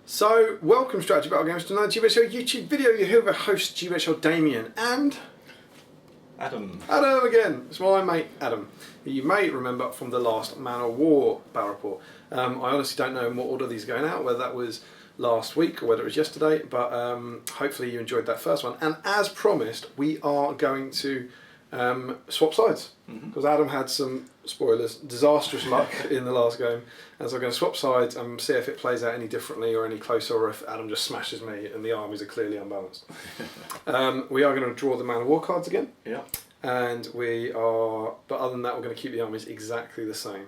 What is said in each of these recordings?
So, welcome Strategy Battle Games to another GBHL YouTube video. You're here with host GBHL Damian and Adam again. It's my mate Adam, who you may remember from the last Man of War battle report. I honestly don't know in what order these are going out, whether that was last week or whether it was yesterday, but hopefully you enjoyed that first one. And as promised, we are going to swap sides, because Adam had some, spoilers, disastrous luck in the last game, and so I'm going to swap sides and see if it plays out any differently or any closer, or if Adam just smashes me and the armies are clearly unbalanced. We are going to draw the Man of War cards again, and but other than that we're going to keep the armies exactly the same.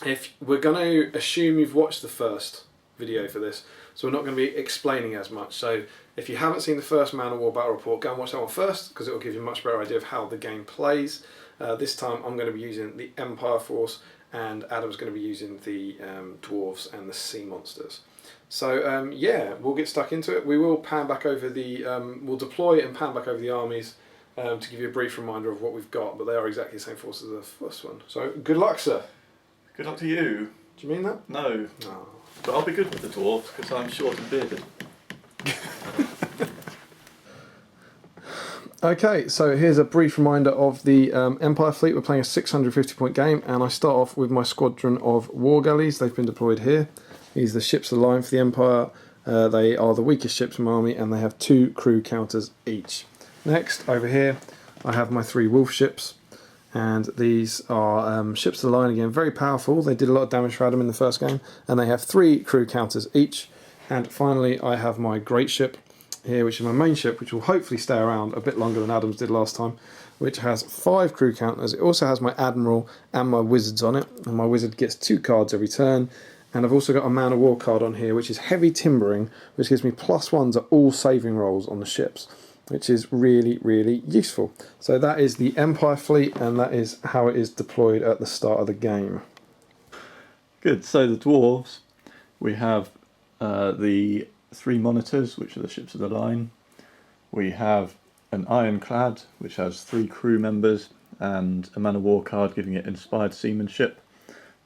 If we're going to assume you've watched the first video for this, so we're not going to be explaining as much. So if you haven't seen the first Man of War battle report, go and watch that one first, because it will give you a much better idea of how the game plays. This time I'm going to be using the Empire Force, and Adam's going to be using the Dwarves and the Sea Monsters. So yeah, we'll get stuck into it. We will pan back over the, we'll deploy and pan back over the armies to give you a brief reminder of what we've got, but they are exactly the same force as the first one. So good luck, sir. Good luck to you. Do you mean that? No. Oh. But I'll be good with the dwarves because I'm short and bearded. Okay, so here's a brief reminder of the Empire fleet. We're playing a 650 point game, and I start off with my squadron of war galleys. They've been deployed here. These are the ships of the line for the Empire. They are the weakest ships in my army, and they have 2 crew counters each. Next, over here, I have my 3 wolf ships, and these are ships of the line again, very powerful. They did a lot of damage for Adam in the first game, and they have 3 crew counters each. And finally, I have my great ship here, which is my main ship, which will hopefully stay around a bit longer than Adam's did last time, which has 5 crew counters. It also has my admiral and my wizards on it, and my wizard gets 2 cards every turn. And I've also got a Man of War card on here, which is heavy timbering, which gives me +1 to all saving rolls on the ships, which is really, really useful. So that is the Empire fleet, and that is how it is deployed at the start of the game. Good, so the dwarves, we have the 3 monitors, which are the ships of the line. We have an ironclad, which has 3 crew members, and a Man of War card giving it inspired seamanship.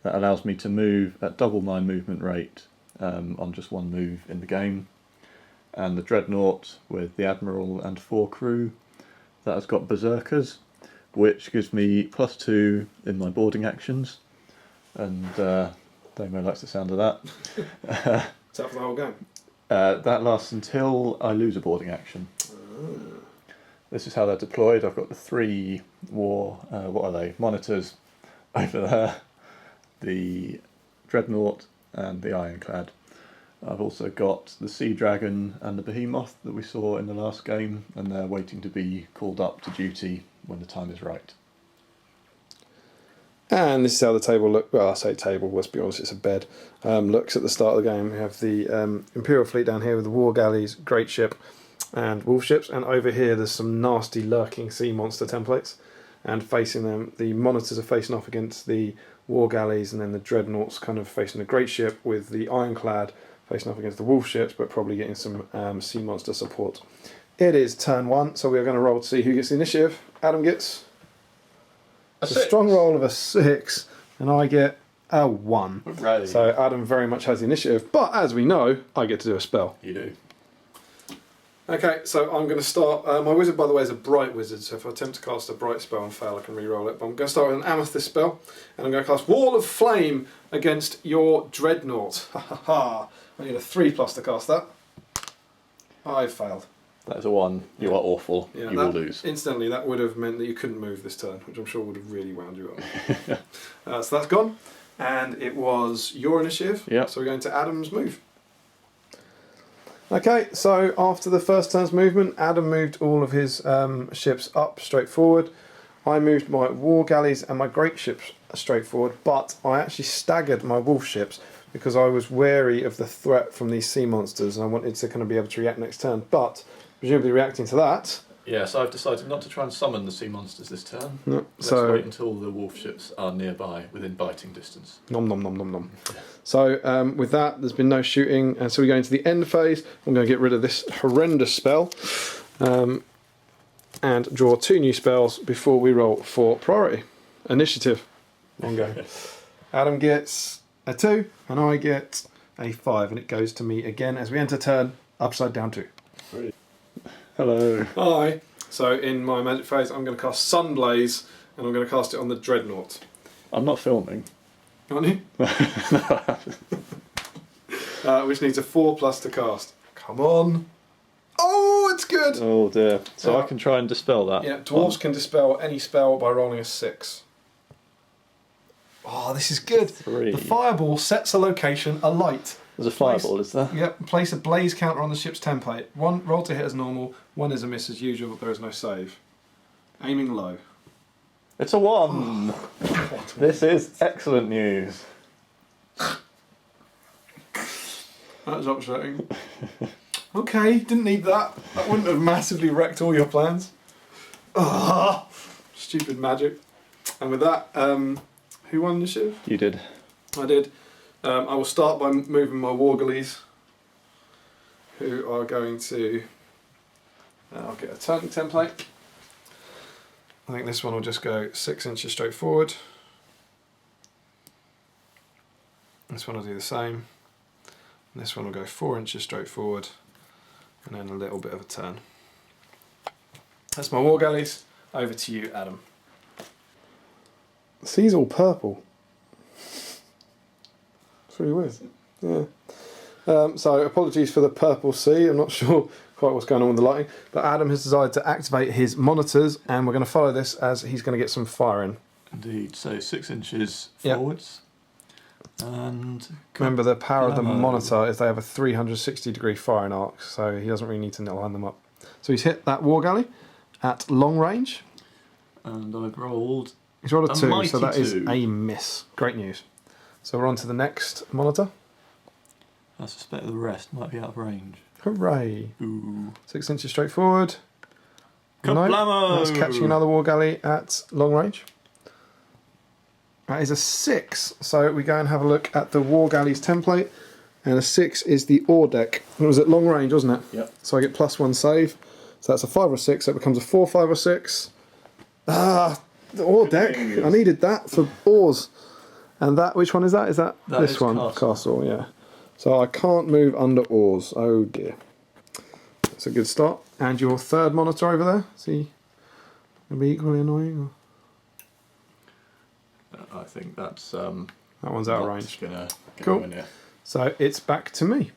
That allows me to move at double my movement rate on just 1 move in the game. And the dreadnought with the admiral and 4 crew, that has got berserkers, which gives me +2 in my boarding actions, and Damo likes the sound of that. Is that for the whole game? That lasts until I lose a boarding action. This is how they're deployed. I've got the 3 what are they, monitors over there, the dreadnought and the ironclad. I've also got the Sea Dragon and the Behemoth that we saw in the last game, and they're waiting to be called up to duty when the time is right. And this is how the table looks. Well, I say table, let's be honest, it's a bed. Looks at the start of the game. We have the Imperial fleet down here with the war galleys, great ship, and wolf ships. And over here there's some nasty lurking sea monster templates. And facing them, the monitors are facing off against the war galleys, and then the dreadnoughts kind of facing the great ship, with the ironclad facing off against the wolf ships, but probably getting some sea monster support. It is turn 1, so we are going to roll to see who gets the initiative. Adam gets a strong roll of a 6, and I get a 1. Hooray. So Adam very much has the initiative, but as we know, I get to do a spell. You do. Okay, so I'm going to start. My wizard, by the way, is a bright wizard, so if I attempt to cast a bright spell and fail, I can re-roll it. But I'm going to start with an amethyst spell, and I'm going to cast Wall of Flame against your dreadnought. Ha ha ha! I need a 3+ to cast that. I failed. That is a 1. You are awful. Yeah, you will lose. Instantly, that would have meant that you couldn't move this turn, which I'm sure would have really wound you up. So that's gone, and it was your initiative. Yep. So we're going to Adam's move. Okay, so after the first turn's movement, Adam moved all of his ships up straight forward. I moved my war galleys and my great ships straight forward, but I actually staggered my wolf ships because I was wary of the threat from these sea monsters, and I wanted to kind of be able to react next turn. But presumably reacting to that, Yes, I've decided not to try and summon the sea monsters this turn. no, Let's so wait until the wolf ships are nearby, within biting distance. nom nom nom nom nom. So with that, there's been no shooting, and so we go into the end phase. I'm going to get rid of this horrendous spell and draw 2 new spells before we roll for priority. Initiative. On go. Adam gets a 2, and I get a 5, and it goes to me again as we enter turn upside down 2. Hello. Hi. So in my magic phase, I'm going to cast Sunblaze, and I'm going to cast it on the Dreadnought. I'm not filming. Aren't you? Which needs a 4+ to cast. Come on. Oh, it's good. Oh dear. So I can try and dispel that. Yeah, dwarves can dispel any spell by rolling a 6. Oh, this is good. 3. The fireball sets a location alight. There's a fireball, is there? Yep, place a blaze counter on the ship's template. 1 roll to hit as normal, 1 is a miss as usual, but there is no save. Aiming low. It's a 1. This is excellent news. That's upsetting. Okay, didn't need that. That wouldn't have massively wrecked all your plans. Ah, stupid magic. And with that, who won the initiative? You did. I did. I will start by moving my Wargalies, who are going to... I'll get a turning template. I think this one will just go 6 inches straight forward. This one will do the same. And this one will go 4 inches straight forward, and then a little bit of a turn. That's my Wargalies. Over to you, Adam. The sea's all purple. It's really weird. Yeah. So apologies for the purple sea. I'm not sure quite what's going on with the lighting, but Adam has decided to activate his monitors, and we're going to follow this as he's going to get some fire in. Indeed. So 6 inches forwards. And remember, the power of the monitor is they have a 360-degree firing arc, so he doesn't really need to line them up. So he's hit that war galley at long range. And I've rolled... He's rolled a 2, so that 2. is a miss. Great news. So we're on to the next monitor. I suspect the rest might be out of range. Hooray. Ooh. 6 inches straight forward. Kablamo! That's catching another war galley at long range. That is a 6, so we go and have a look at the War Galleys template, and a 6 is the ore deck. It was at long range, wasn't it? Yep. So I get +1 save, so that's a 5 or 6, so it becomes a 4, 5 or 6. Ah, the ore deck, I needed that for ores. And that, which one is that? Is that this one? Castle, yeah. So I can't move under ores, oh dear. That's a good start. And your third monitor over there, is he going to be equally annoying? Or? I think that's... that one's out of range. Cool. So it's back to me.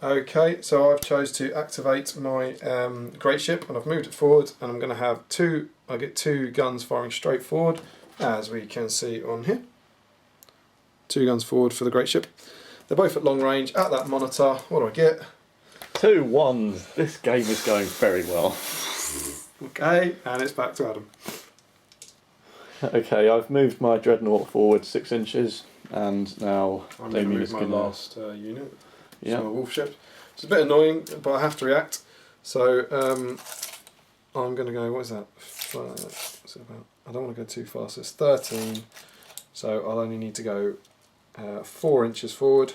Okay, so I've chose to activate my great ship, and I've moved it forward, and I'm going to have I get 2 guns firing straight forward, as we can see on here. 2 guns forward for the great ship. They're both at long range, at that monitor. What do I get? 2 1s. This game is going very well. Okay, and it's back to Adam. Okay, I've moved my dreadnought forward 6 inches, and now Damian is my last unit. Yeah. So my wolf ship. It's a bit annoying, but I have to react. So I'm going to go. What is that? What's it about? I don't want to go too fast. It's 13, so I'll only need to go 4 inches forward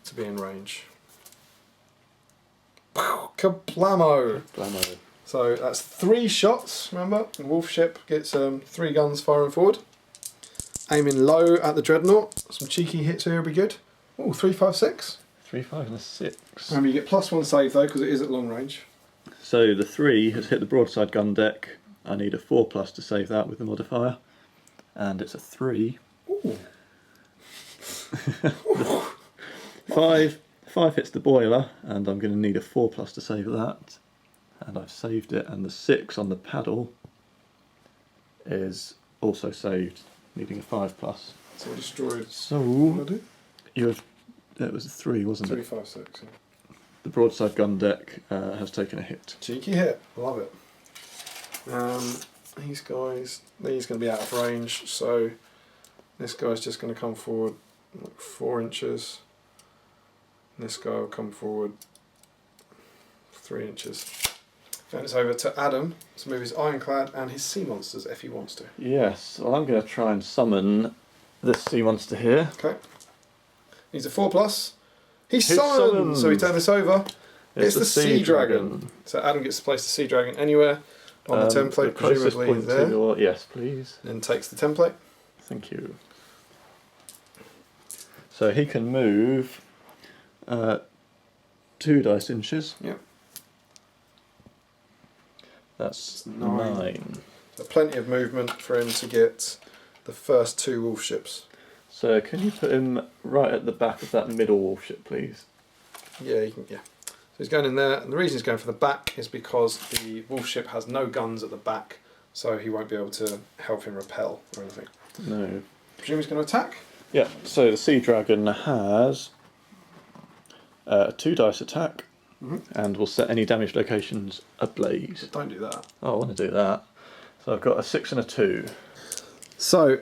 to be in range. Kablamo! Kablamo. So that's 3 shots, remember? The wolf ship gets 3 guns firing forward. Aiming low at the dreadnought. Some cheeky hits here will be good. Oh, 3, 5, 6. 3, 5 and a 6. Remember, you get +1 save though, because it is at long range. So the 3 has hit the broadside gun deck. I need a 4+ to save that with the modifier. And it's a 3. Ooh. 5 hits the boiler, and I'm going to need a 4+ to save that. And I've saved it, and the 6 on the paddle is also saved, needing a 5+. So I destroyed. So it was a 3, wasn't 3, it? 5, 6. Yeah. The broadside gun deck has taken a hit. Cheeky hit, love it. These guys going to be out of range, so this guy's just going to come forward like 4 inches. This guy will come forward 3 inches. And it's over to Adam to move his ironclad and his sea monsters if he wants to. Yes, well I'm going to try and summon this sea monster here. Okay. Needs a 4+. He's summoned! So we turn this over. It's the Sea Dragon. So Adam gets to place the Sea Dragon anywhere on the template, presumably there. Yes, please. Then takes the template. Thank you. So he can move 2 dice inches. Yep. That's 9. 9. So plenty of movement for him to get the first 2 wolf ships. So can you put him right at the back of that middle wolf ship, please? Yeah, you can. Yeah. So he's going in there, and the reason he's going for the back is because the wolf ship has no guns at the back, so he won't be able to help him repel or anything. No. Presume he's going to attack. Yeah. So the Sea Dragon has a 2 dice attack, and will set any damaged locations ablaze. Don't do that. Oh, I want to do that. So I've got a 6 and a 2. So,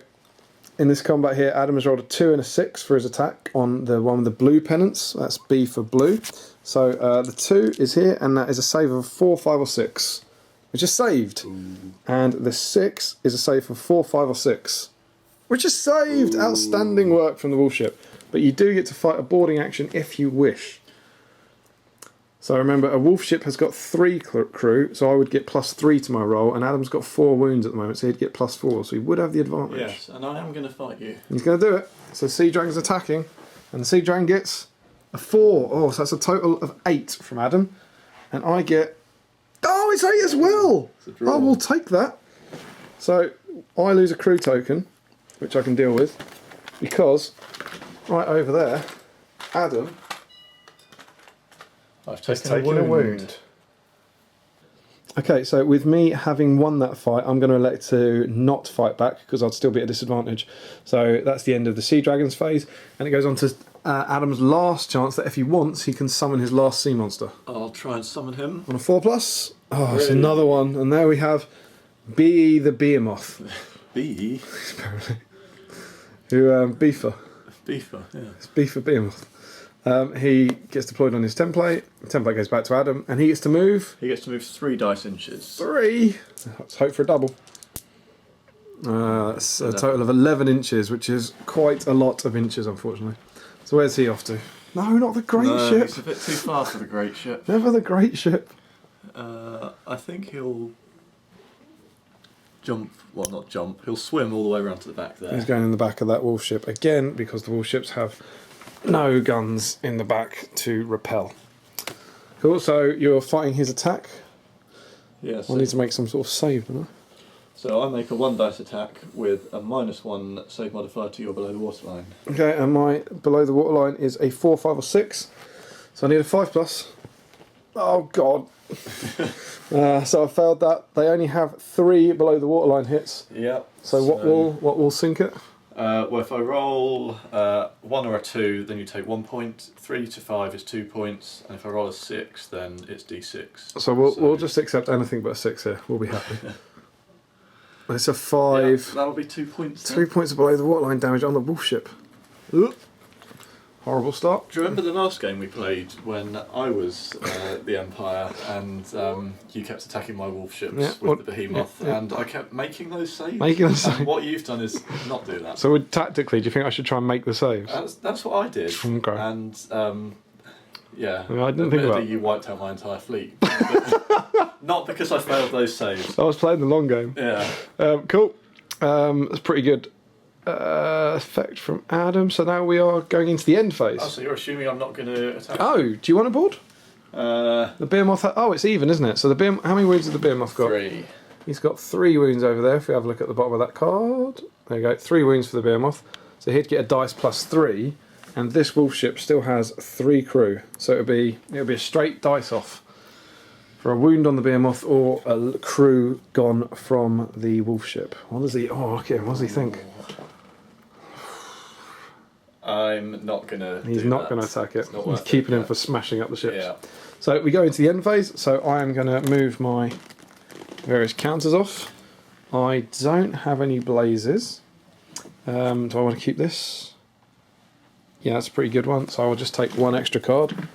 in this combat here, Adam has rolled a 2 and a 6 for his attack on the one with the blue pennants. That's B for blue. So the 2 is here, and that is a save of 4, 5 or 6, which is saved. Ooh. And the 6 is a save for 4, 5 or 6, which is saved. Ooh. Outstanding work from the wolf ship. But you do get to fight a boarding action if you wish. So remember, a wolf ship has got 3 crew, so I would get +3 to my roll, and Adam's got 4 wounds at the moment, so he'd get +4, so he would have the advantage. Yes, and I am going to fight you. He's going to do it. So Sea Dragon's attacking, and the Sea Dragon gets a 4. Oh, so that's a total of 8 from Adam, and I get... Oh, it's 8 as well! I will take that. So I lose a crew token, which I can deal with, because right over there, Adam... I've taken a wound. Okay, so with me having won that fight, I'm going to elect to not fight back because I'd still be at a disadvantage. So that's the end of the Sea Dragon's phase, and it goes on to Adam's last chance that if he wants, he can summon his last sea monster. I'll try and summon him. On a 4+. Oh, it's another one, and there we have B the Behemoth. B? Apparently. Who, Beefer. Beefer, yeah. It's Beefer Behemoth. He gets deployed on his template. The template goes back to Adam, and he gets to move. He gets to move 3 dice inches. 3. Let's hope for a double. That's a total of 11 inches, which is quite a lot of inches, unfortunately. So where's he off to? No, not the great ship. It's a bit too far for the great ship. Never the great ship. I think he'll jump. Well, not jump. He'll swim all the way around to the back there. He's going in the back of that wolf ship again because the wolf ships have no guns in the back to repel. Cool, so you're fighting his attack. Yes. I need to make some sort of save, don't I? So I make a 1 dice attack with a -1 save modifier to your below the waterline. Okay, and my below the waterline is a 4, 5 or 6. So I need a 5+. Oh god. So I failed that. They only have 3 below the waterline hits. Yep. So what will sink it? Well, if I roll 1 or a 2, then you take 1 point. 3 to 5 is 2 points, and if I roll a 6, then it's d6. So we'll just accept anything but a 6 here. We'll be happy. It's a 5. Yeah, that'll be 2 points. 2 points of below the waterline damage on the wolf ship. Horrible start. Do you remember the last game we played when I was the Empire and you kept attacking my wolf ships with the Behemoth, and I kept making those saves? And what you've done is not do that. So tactically, do you think I should try and make the saves? That's what I did. Okay. And yeah, I didn't think about it. You wiped out my entire fleet. Not because I failed those saves. I was playing the long game. Yeah. Cool. That's pretty good. Effect from Adam. So now we are going into the end phase. Oh, so you're assuming I'm not going to attack? Oh, do you want a board? The Behemoth. Oh, it's even, isn't it? So how many wounds has the Behemoth got? 3. He's got 3 wounds over there. If we have a look at the bottom of that card, there you go. 3 wounds for the Behemoth. So he'd get a dice +3, and this wolf ship still has 3 crew. So it'll be a straight dice off for a wound on the Behemoth or a crew gone from the wolf ship. What does he? Oh, okay. What does he think? I'm not going to He's not going to attack it. He's keeping him for smashing up the ships. Yeah. So we go into the end phase. So I am going to move my various counters off. I don't have any blazes. Do I want to keep this? Yeah, that's a pretty good one. So I will just take 1 extra card.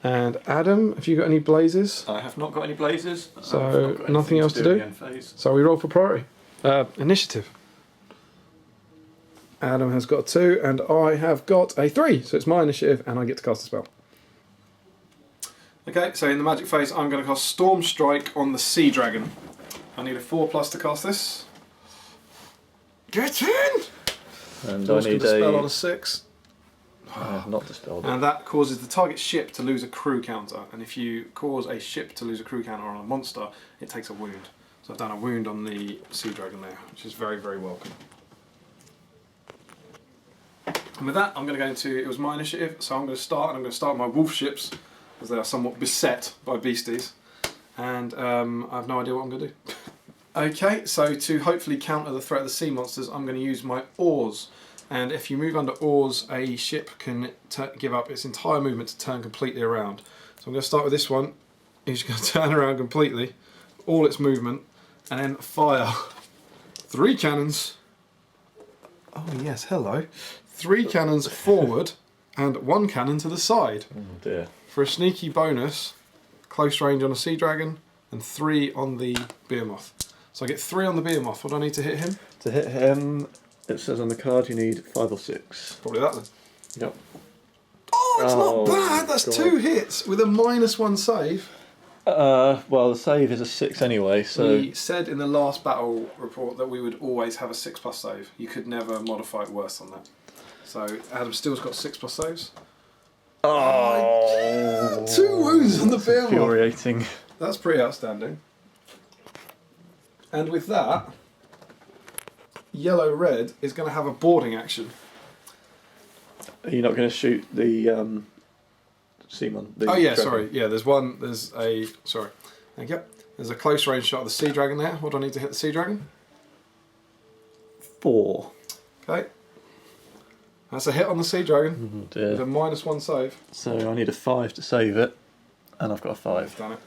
And Adam, have you got any blazes? I have not got any blazes. So nothing else to do? So we roll for priority. Initiative. Adam has got a 2 and I have got a 3, so it's my initiative and I get to cast a spell. Okay, so in the magic phase I'm going to cast Storm Strike on the Sea Dragon. I need a 4+ to cast this. Get in! And I I need a spell on a 6. I have not dispelled it. And that causes the target ship to lose a crew counter. And if you cause a ship to lose a crew counter on a monster, it takes a wound. So I've done a wound on the Sea Dragon there, which is very, very welcome. And with that, I'm going to go into, it was my initiative, so I'm going to start, and I'm going to start my wolf ships, because they are somewhat beset by beasties. And I have no idea what I'm going to do. Okay, so to hopefully counter the threat of the sea monsters, I'm going to use my oars. And if you move under oars, a ship can give up its entire movement to turn completely around. So I'm going to start with this one. It's going to turn around completely, all its movement, and then fire 3 cannons. Oh yes, hello. 3 cannons forward and 1 cannon to the side. Oh dear. For a sneaky bonus, close range on a Sea Dragon, and 3 on the Behemoth. So I get 3 on the Behemoth. What do I need to hit him? To hit him, it says on the card you need 5 or 6. Probably that then. Yep. Oh, it's not bad. That's God. 2 hits with a -1 save. Well, the save is a 6 anyway, so... We said in the last battle report that we would always have a 6+ save. You could never modify it worse than that. So Adam still's got 6+ saves. Oh! Yeah, 2 wounds on the Behemoth. Infuriating. That's pretty outstanding. And with that, yellow-red is going to have a boarding action. Are you not going to shoot the Seaman? Oh yeah, sorry. Yeah, there's a... Sorry. Thank you. There's a close range shot of the Sea Dragon there. What do I need to hit the Sea Dragon? 4. Okay. That's a hit on the Sea Dragon. Oh dear. With a -1 save. So I need a 5 to save it, and I've got a 5. Done it.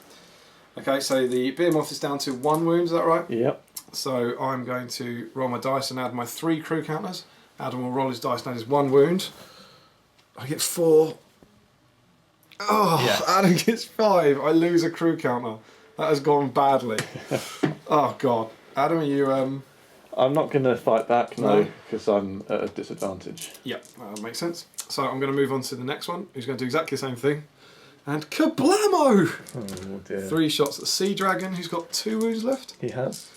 Okay, so the Behemoth is down to 1 wound, is that right? Yep. So I'm going to roll my dice and add my 3 crew counters. Adam will roll his dice and add his 1 wound. I get 4. Oh, yes. Adam gets 5. I lose a crew counter. That has gone badly. Oh God. Adam, are you... I'm not going to fight back, no, because I'm at a disadvantage. Yep, that makes sense. So I'm going to move on to the next one, who's going to do exactly the same thing. And kablamo! Oh dear. 3 shots at the Sea Dragon, who's got 2 wounds left. He has.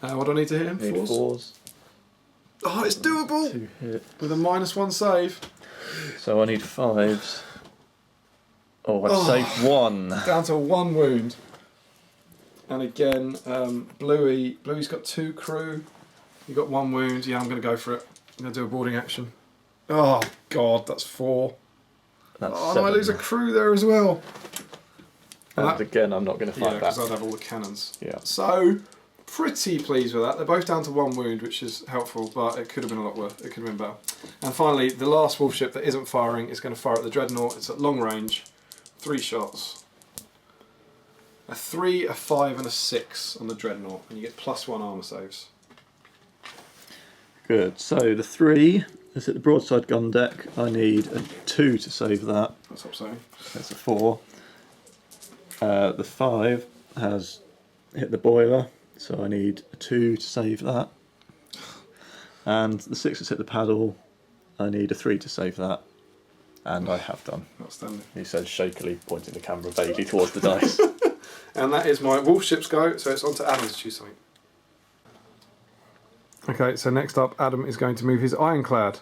What do I need to hit him? Need 4s. Oh, it's doable! 2 hit. With a -1 save. So I need 5s. Oh, I've saved 1. Down to 1 wound. And again, Bluey's got 2 crew. You got 1 wound. Yeah, I'm going to go for it. I'm going to do a boarding action. Oh God, that's 4. That's oh 7. no, I lose a crew there as well. And again, I'm not going to fight back. because I'd have all the cannons. Yeah. So, pretty pleased with that. They're both down to 1 wound, which is helpful, but it could have been a lot worse. It could have been better. And finally, the last wolf ship that isn't firing is going to fire at the Dreadnought. It's at long range. 3 shots. A 3, a 5 and a 6 on the Dreadnought, and you get +1 armour saves. Good. So the 3 is at the broadside gun deck. I need a 2 to save that. That's upsetting. That's a 4. The 5 has hit the boiler, so I need a 2 to save that. And the 6 has hit the paddle. I need a 3 to save that. And I have done. Outstanding. He says shakily, pointing the camera vaguely towards the dice. And that is my wolf ship's go, so it's on to Adam to choose something. Okay, so next up, Adam is going to move his Ironclad.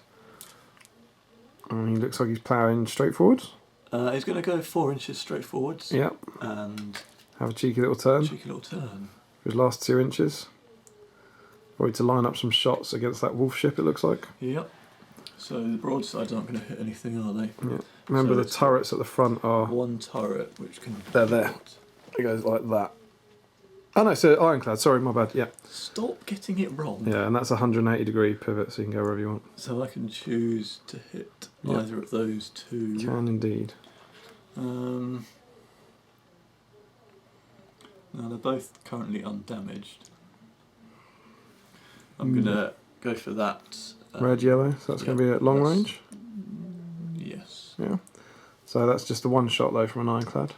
And he looks like he's ploughing straight forwards. He's going to go 4 inches straight forwards. Yep. And have a cheeky little turn. Cheeky little turn. For his last 2 inches. Ready to line up some shots against that wolf ship, it looks like. Yep. So the broadsides aren't going to hit anything, are they? Yeah. Remember so the turrets at the front are... 1 turret, which can... They're there. It goes like that. Oh no, so Ironclad, sorry, my bad, yeah. Stop getting it wrong. Yeah, and that's a 180 degree pivot, so you can go wherever you want. So I can choose to hit either of those 2. You can indeed. Now they're both currently undamaged. I'm going to go for that. Red, yellow, so that's going to be at long range? Yes. Yeah. So that's just the 1 shot though from an Ironclad.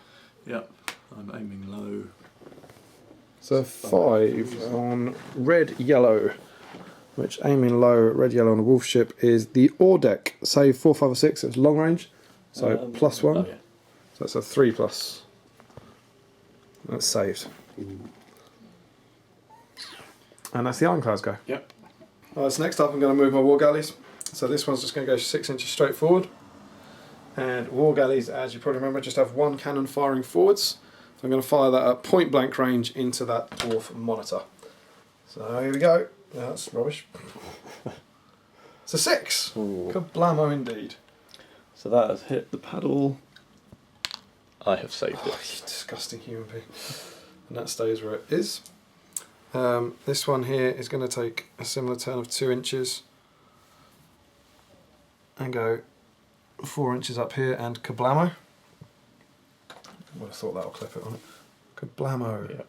Yep, I'm aiming low. So 5 on red, yellow, which aiming low, red, yellow on a wolf ship is the oar deck. Save 4, 5 or 6, so it's long range. So +1. Oh, yeah. So that's a 3+. That's saved. And that's the Ironclads go. Yep. Alright, so next up I'm going to move my war galleys. So this one's just going to go 6 inches straight forward. And war galleys, as you probably remember, just have one cannon firing forwards. So I'm going to fire that at point blank range into that dwarf monitor. So here we go. No, that's rubbish. It's a 6. Ooh. Kablamo indeed. So that has hit the paddle. I have saved Oh, it. you disgusting human being. And that stays where it is. This one here is going to take a similar turn of 2 inches and go 4 inches up here and kablamo. I would have thought that'll clip it on it. Kablamo. Yeah.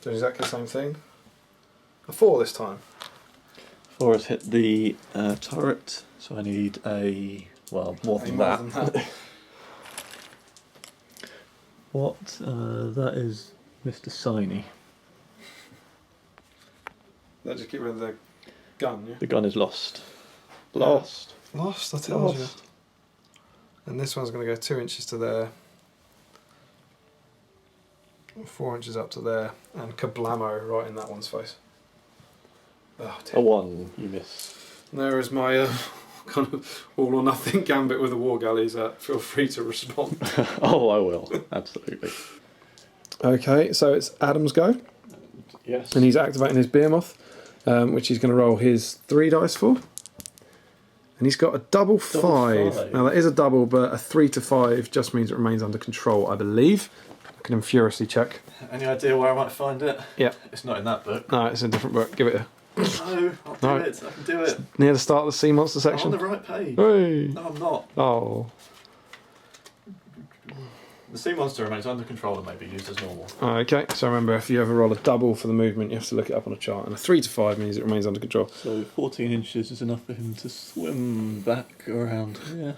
Doing exactly the same thing. A 4 this time. 4 has hit the turret, so I need a, well, more than that. What? That is Mr. Siney. That just get rid of the gun, yeah? The gun is lost. Lost. Lost, I tell you. Lost. And this one's going to go 2 inches to there. 4 inches up to there. And kablamo right in that one's face. Oh, dear. A 1, you miss. There is my kind of all or nothing gambit with the war galleys. Feel free to respond. Oh, I will. Absolutely. Okay, so it's Adam's go. Yes. And he's activating his behemoth, which he's going to roll his 3 dice for. And he's got a double 5. Now that is a double, but a 3 to 5 just means it remains under control, I believe. I can furiously check. Any idea where I might find it? Yeah. It's not in that book. No, it's in a different book. Give it a... No, I'll do it. I can do it. Near the start of the sea monster I'm on section. the right page. Hey. No, I'm not. Oh. The sea monster remains under control and may be used as normal. Okay, so remember, if you ever roll a double for the movement, you have to look it up on a chart. And a 3 to 5 means it remains under control. So 14 inches is enough for him to swim back around here.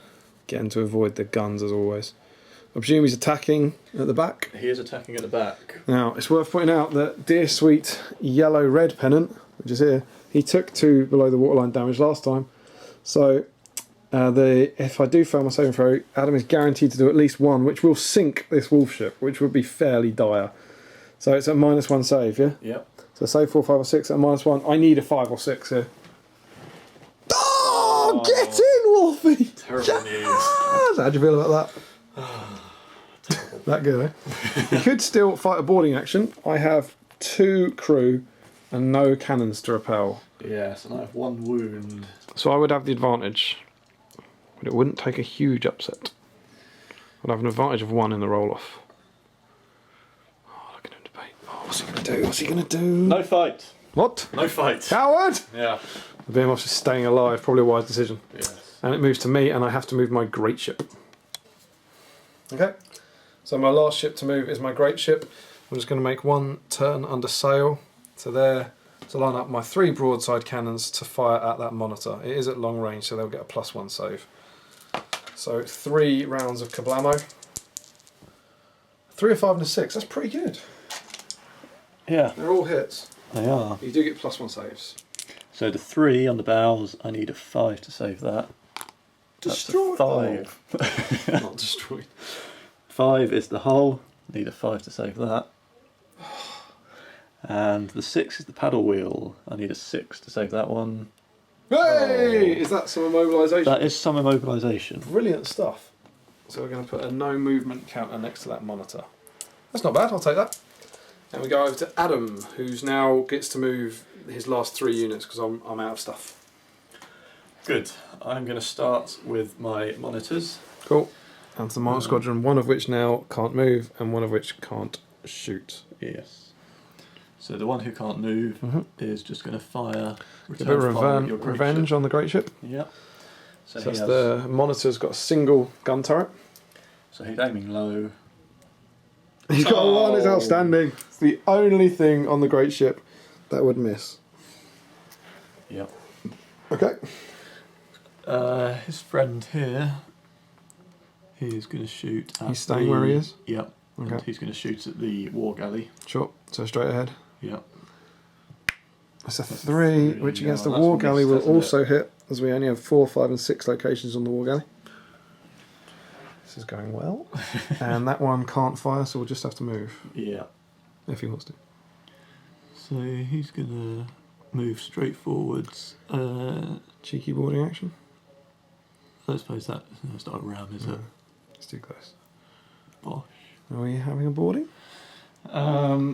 Getting to avoid the guns as always. I presume he's attacking at the back. He is attacking at the back. Now, it's worth pointing out that dear sweet yellow-red pennant, which is here, he took 2 below the waterline damage last time. So, if I do fail my saving throw, Adam is guaranteed to do at least 1, which will sink this wolf ship, which would be fairly dire. So it's a -1 save, yeah? Yep. So save 4, 5 or 6 at -1. I need a 5 or 6 here. Oh, get in, Wolfie! Terrible news. How'd you feel about that? That good, eh? You could still fight a boarding action. I have 2 crew and no cannons to repel. Yes, and I have 1 wound. So I would have the advantage. But it wouldn't take a huge upset. I'd have an advantage of 1 in the roll-off. Oh, look at him debate. Oh, what's he going to do? What's he going to do? No fight. What? No fight. Coward! Yeah. The behemoth is staying alive. Probably a wise decision. Yes. And it moves to me, and I have to move my great ship. Okay. So my last ship to move is my great ship. I'm just going to make 1 turn under sail to there to line up my 3 broadside cannons to fire at that monitor. It is at long range, so they'll get a +1 save. So 3 rounds of kablamo. 3, a 5 and a 6. That's pretty good. Yeah. They're all hits. They are. You do get +1 saves. So the 3 on the bows, I need a 5 to save that. Destroy. That's a 5. Not destroyed. 5 is the hull. Need a 5 to save that. And the 6 is the paddle wheel. I need a 6 to save that one. Hey! Oh. Is that some immobilisation? That is some immobilisation. Brilliant stuff. So we're going to put a no movement counter next to that monitor. That's not bad, I'll take that. And we go over to Adam, who's now gets to move his last 3 units because I'm out of stuff. Good. I'm going to start with my monitors. Cool. And to the monitor squadron, one of which now can't move and one of which can't shoot. Yes. So the one who can't move is just going to fire. A bit of revenge on the great ship. Yep. So that's the monitor's got a single gun turret. So he's aiming low. He's got 1, it's outstanding. It's the only thing on the great ship that would miss. Yep. Okay. His friend here, he's going to shoot at He's staying where he is? Yep. Okay. And he's going to shoot at the war galley. Sure, so straight ahead. Yep. That's a 3, which against the that's war missed, galley will hasn't also hit, as we only have 4, 5 and 6 locations on the war galley. This is going well. And that one can't fire, so we'll just have to move. Yeah. If he wants to. So he's going to move straight forwards. Cheeky boarding action. I don't suppose that it's not a ram, is it? It's too close. Bosh. Are we having a boarding?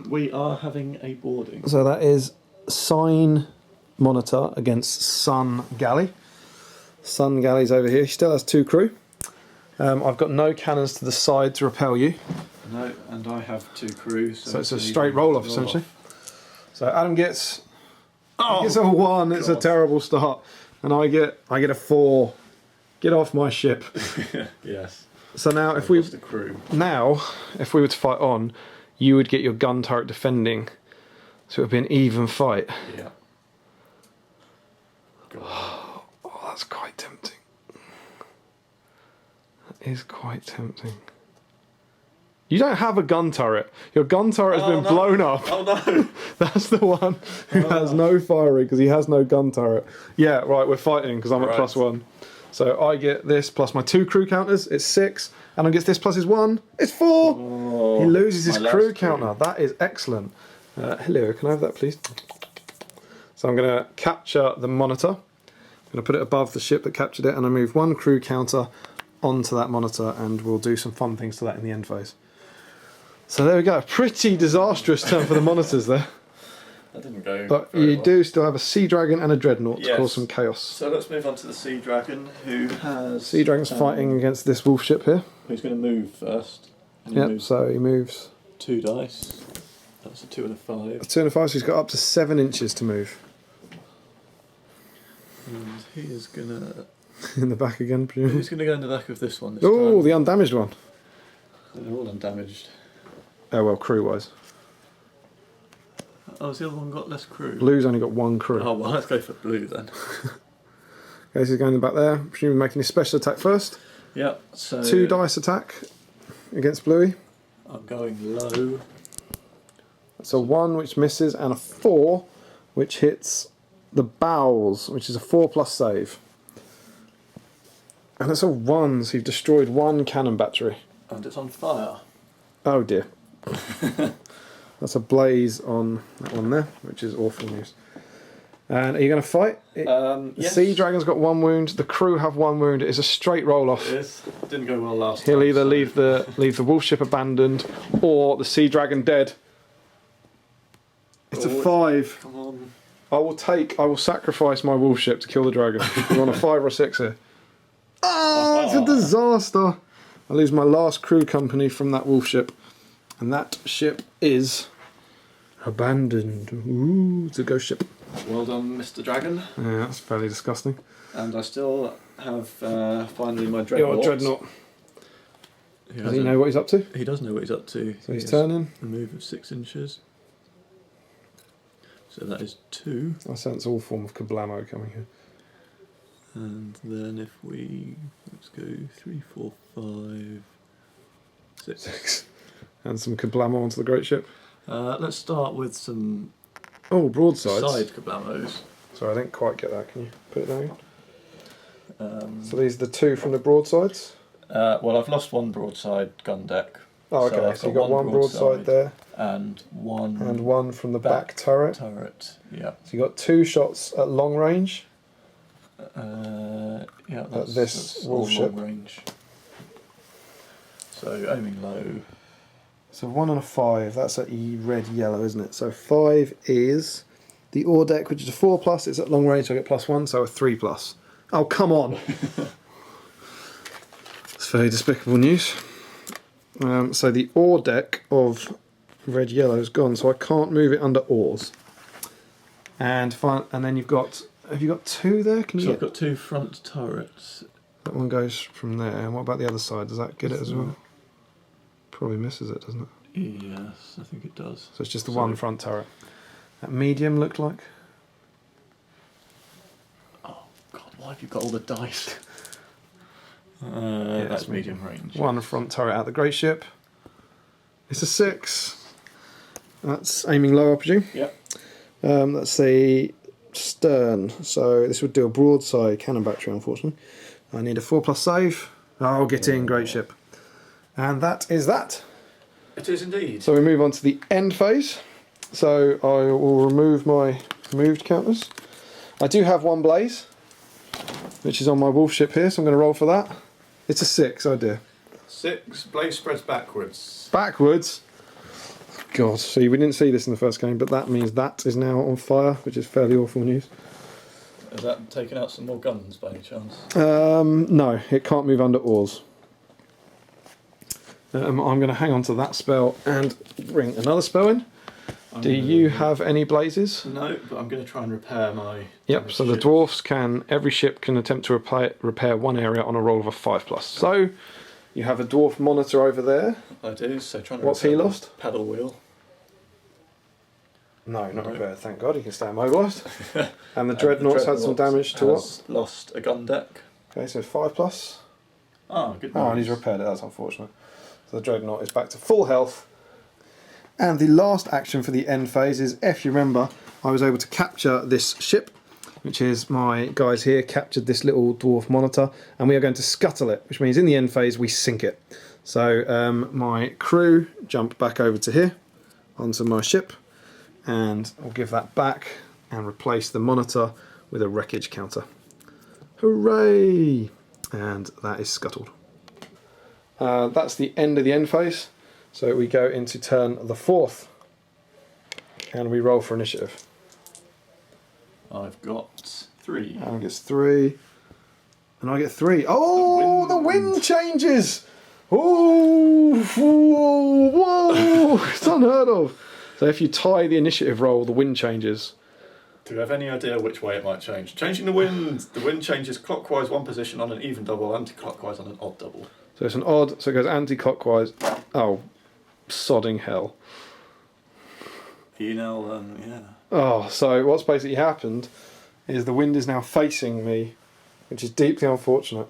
We are having a boarding. So that is Sign Monitor against Sun Galley. Sun Galley's over here. He still has 2 crew. I've got no cannons to the side to repel you. No, and I have 2 crew. So it's a straight roll-off, essentially. So Adam gets... he gets a 1. It's a terrible start. And I get a 4. Get off my ship. Yes. So now if we were to fight on, you would get your gun turret defending. So it would be an even fight. Yeah. Oh, that's quite tempting. That is quite tempting. You don't have a gun turret. Your gun turret has been blown up. Oh no! That's the one who has no firing because he has no gun turret. Yeah, right, we're fighting because I'm at +1. So I get this plus my 2 crew counters, it's 6. And I get this plus his 1, it's 4. Oh, he loses his crew counter. That is excellent. Hello, can I have that please? So I'm going to capture the monitor. I'm going to put it above the ship that captured it and I move 1 crew counter onto that monitor and we'll do some fun things to that in the end phase. So there we go. Pretty disastrous turn for the monitors there. That didn't go. But you do still have a Sea Dragon and a Dreadnought to cause some chaos. So let's move on to the Sea Dragon, who has... Sea Dragon's fighting against this wolf ship here. Who's going to move first? Yep, so he moves 2 dice. That's a 2 and a 5. A 2 and a 5, so he's got up to 7 inches to move. And he is going to... In the back again, presumably. Who's going to go in the back of this one this Oh, time? the undamaged one. They're all undamaged. Oh well, crew-wise. Oh, has the other one got less crew? Blue's only got 1 crew. Oh, well, let's go for blue then. Okay, so he's going in the back there. Presumably making his special attack first. Yep, so... 2 dice attack against Bluey. I'm going low. That's a 1 which misses and a 4 which hits the bowels, which is a 4+ save. And that's a 1, so you've destroyed 1 cannon battery. And it's on fire. Oh dear. That's a blaze on that one there, which is awful news. And are you going to fight? The yes. Sea Dragon's got 1 wound, the crew have 1 wound, it's a straight roll-off. It is. Didn't go well last He'll time. either leave the wolf ship abandoned or the Sea Dragon dead. It's a 5. Come on. I will sacrifice my wolf ship to kill the dragon. We're on a 5 or a 6 here. Oh, it's a disaster. I lose my last crew company from that wolf ship. And that ship is abandoned. Ooh, it's a ghost ship. Well done, Mr. Dragon. Yeah, that's fairly disgusting. And I still have finally my Dreadnought. Your Dreadnought. Does he know what he's up to? He does know what he's up to. So he's turning. A move of 6 inches. So that is 2. I sense all form of kablamo coming here. And then if we... Let's go 3, 4, 5, 6. 6. And some kablamo onto the great ship. Let's start with some... Oh, broadsides. Side kablamos. Sorry, I didn't quite get that. Can you put it down? So these are the 2 from the broadsides? Well, I've lost 1 broadside gun deck. Oh, okay. So you've got 1 broadside there. And 1... And 1 from the back turret. Yeah. So you've got 2 shots at long range. Yeah, at this wolf ship. Long range. So aiming low. So 1 and a 5. That's at red-yellow, isn't it? So 5 is the ore deck, which is a 4+. It's at long range, so I get +1, so a 3+. Oh, come on! It's very despicable news. So the ore deck of red-yellow is gone, so I can't move it under ores. And then you've got... Have you got 2 there? Can you I've got 2 front turrets. That one goes from there. And what about the other side? Does that get it as well? Probably misses it, doesn't it? Yes, I think it does. So it's just the 1 front turret. That medium looked like? Oh God, why have you got all the dice? That's medium range. 1 front turret out the great ship. It's a 6. That's aiming low, I presume. Yep. That's a stern. So this would do a broadside cannon battery, unfortunately. I need a 4+ save. Oh, get in, great ship. And that is that. It is indeed. So we move on to the end phase. So I will remove my moved counters. I do have 1 blaze. which is on my wolf ship here, so I'm going to roll for that. It's a 6, oh dear. 6, blade spreads backwards. Backwards? God, see, we didn't see this in the first game, but that means that is now on fire, which is fairly awful news. Has that taken out some more guns by any chance? No, it can't move under oars. I'm going to hang on to that spell and bring another spell in. Do you have any blazes? No, but I'm going to try and repair my... Yep, so the dwarfs can, every ship can attempt to repair one area on a roll of a 5+. So, you have a dwarf monitor over there. I do, so trying to... What's he lost? Paddle wheel. No, not repaired, thank God, he can stay immobilised. And the dreadnought's had some damage to what? Lost a gun deck. Okay, so 5+. Oh, good news. Oh, and he's repaired it, that's unfortunate. So the dreadnought is back to full health. And the last action for the end phase is, if you remember, I was able to capture this ship, which is my guys here captured this little dwarf monitor, and we are going to scuttle it, which means in the end phase we sink it. So my crew jump back over to here, onto my ship, and I'll give that back and replace the monitor with a wreckage counter. Hooray! And that is scuttled. That's the end of the end phase. So we go into turn the 4th, and we roll for initiative. I've got 3. Alan gets 3, and I get 3. Oh, the wind changes! Oh, whoa, it's unheard of. So if you tie the initiative roll, the wind changes. Do you have any idea which way it might change? Changing the wind changes clockwise one position on an even double, anti-clockwise on an odd double. So it's an odd, so it goes anti-clockwise. Oh, sodding hell. You know, yeah. Oh, so what's basically happened is the wind is now facing me, which is deeply unfortunate,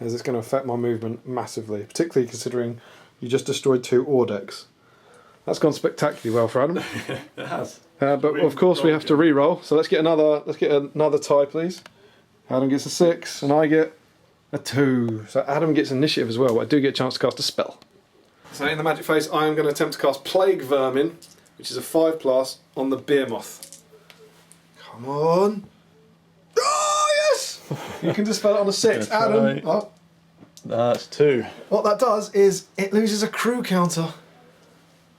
as it's going to affect my movement massively, particularly considering you just destroyed 2 ore decks. That's gone spectacularly well for Adam. It has. But of course we have to re-roll, so let's get another tie, please. Adam gets a 6, and I get a 2. So Adam gets initiative as well, but I do get a chance to cast a spell. So in the magic phase, I am going to attempt to cast Plague Vermin, which is a 5+ on the Behemoth. Come on! Oh yes! You can dispel it on a 6. Adam. Oh. That's 2. What that does is it loses a crew counter,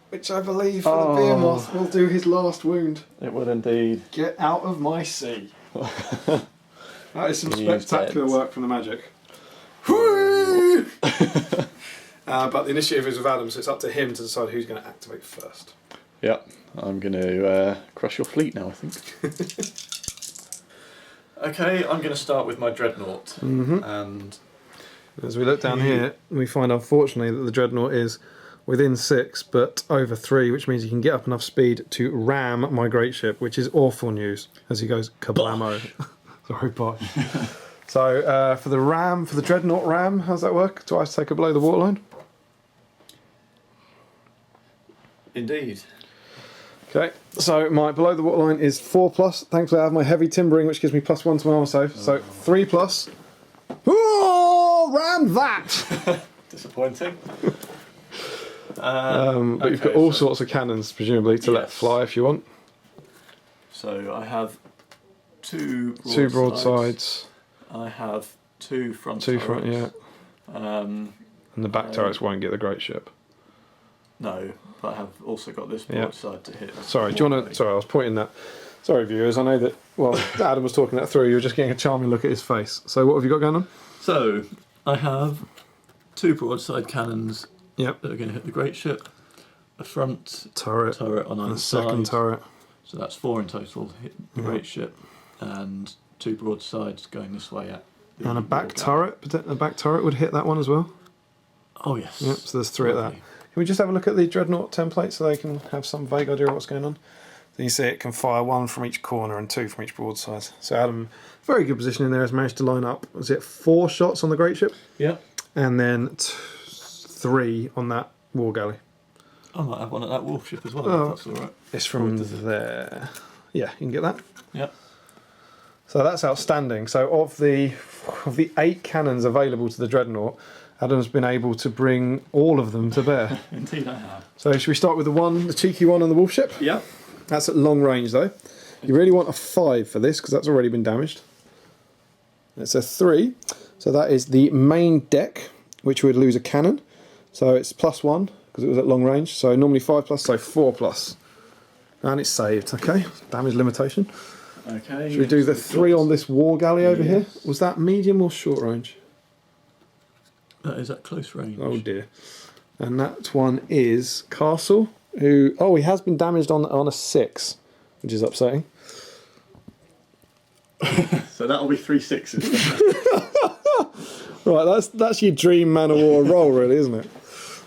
which I believe for the Behemoth will do his last wound. It would indeed. Get out of my sea. That is some spectacular work from the magic. But the initiative is with Adam, so it's up to him to decide who's going to activate first. Yep, I'm going to crush your fleet now, I think. Okay, I'm going to start with my dreadnought. And as we look down here, we find unfortunately that the dreadnought is within 6 but over 3, which means you can get up enough speed to ram my great ship, which is awful news as he goes kablamo. Sorry, bosh. So for the dreadnought ram, how's that work? Do I take a below the waterline? indeed. Okay, so my below the waterline is 4+. Thankfully I have my heavy timbering, which gives me +1 to my armor save. So 3+. Oh, ram that! Disappointing. But you've got all sorts of cannons, presumably, to let fly if you want. So I have two broadsides. I have two front Two turrets. front, yeah. And the back turrets won't get the great ship. No, but I have also got this broadside to hit. Sorry, do you want to... Sorry, I was pointing that... Sorry, viewers, I know that... Well, Adam was talking that through. You were just getting a charming look at his face. So what have you got going on? So, I have two broadside cannons that are going to hit the great ship. A front turret on either side. Second turret. So that's 4 in total to hit the great ship. And two broadsides going this way at the And a back turret. A back turret would hit that one as well. Oh, yes. Yep, so there's 3 of that. Can we just have a look at the Dreadnought template so they can have some vague idea of what's going on? So you see it can fire 1 from each corner and 2 from each broadside. So Adam, very good position in there, has managed to line up, was it 4 shots on the great ship? Yeah. And then 3 on that war galley. I might have one at that wolf ship as well, if that's alright. It's from there. Yeah, you can get that. Yep. So that's outstanding. So of the 8 cannons available to the Dreadnought, Adam's been able to bring all of them to bear. Indeed I have. So should we start with the cheeky one on the wolf ship? Yeah. That's at long range though. You really want a 5 for this because that's already been damaged. It's a 3, so that is the main deck, which would lose a cannon. So it's +1 because it was at long range. So normally 5+, so 4+, and it's saved. Okay, damage limitation. Okay. Should we do the 3 on this war galley over here? Was that medium or short range? That is at close range. Oh dear. And that one is Castle, who he has been damaged on a 6, which is upsetting. So that'll be 3 6s. Right, that's your dream Man of War roll, really, isn't it?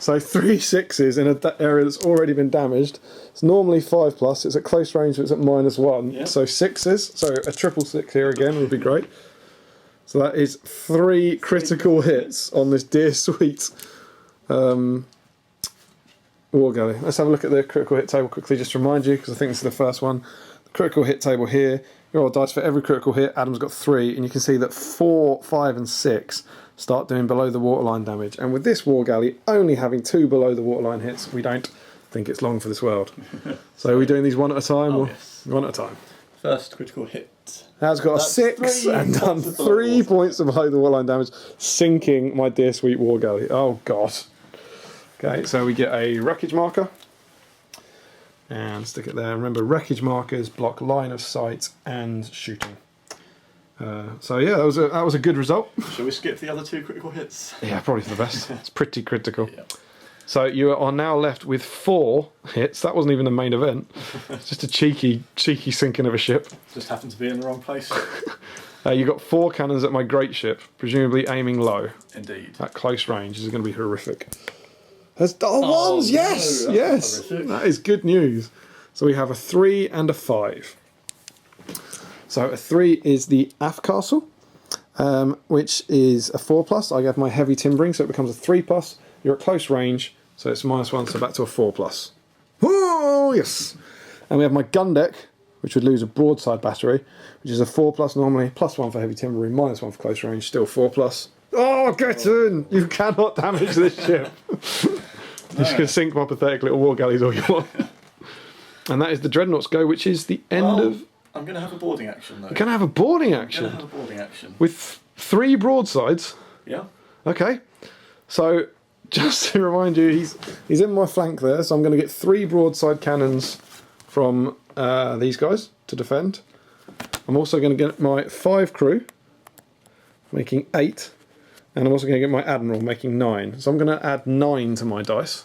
So 3 6s in an area that's already been damaged. It's normally 5+. It's at close range, so it's at -1. Yeah. So 6s. So a 6 here again would be great. So that is 3 critical hits on this dear sweet war galley. Let's have a look at the critical hit table quickly, just to remind you, because I think this is the first one. The critical hit table here. You roll dice for every critical hit. Adam's got 3, and you can see that 4, 5, and 6 start doing below the waterline damage. And with this war galley only having 2 below the waterline hits, we don't think it's long for this world. So are we doing these one at a time? Or Yes. one at a time. First critical hit. Adam's got a 6 3 and done points of 3 water. points of below the waterline damage, sinking my dear sweet war galley. Oh God. Okay, so we get a wreckage marker. And stick it there. Remember, wreckage markers block line of sight and shooting. So yeah, that was a good result. Shall we skip the other 2 critical hits? Yeah, probably for the best. It's pretty critical. Yeah. So you are now left with 4 hits. That wasn't even the main event. It's just a cheeky sinking of a ship. Just happened to be in the wrong place. You got 4 cannons at my great ship, presumably aiming low Indeed. at close range. This is going to be horrific. Ones, no, yes, that's yes. horrific. That is good news. So we have a 3 and a 5. So a 3 is the Aft Castle, which is a 4+. I have my heavy timbering, so it becomes a 3+. You're at close range, so it's -1, so back to a 4+. Oh, yes! And we have my gun deck, which would lose a broadside battery, which is a 4+ normally, +1 for heavy timbering, -1 for close range, still 4+. Oh, get in! You cannot damage this ship. You can sink my pathetic little war galleys all you want. And that is the Dreadnoughts go, which is the end of... I'm going to have a boarding action, though. You're going to have a boarding I'm action? going to have a boarding action. With 3 broadsides? Yeah. Okay. So, just to remind you, he's in my flank there, so I'm going to get 3 broadside cannons from these guys to defend. I'm also going to get my 5 crew, making 8. And I'm also going to get my Admiral, making 9. So I'm going to add 9 to my dice.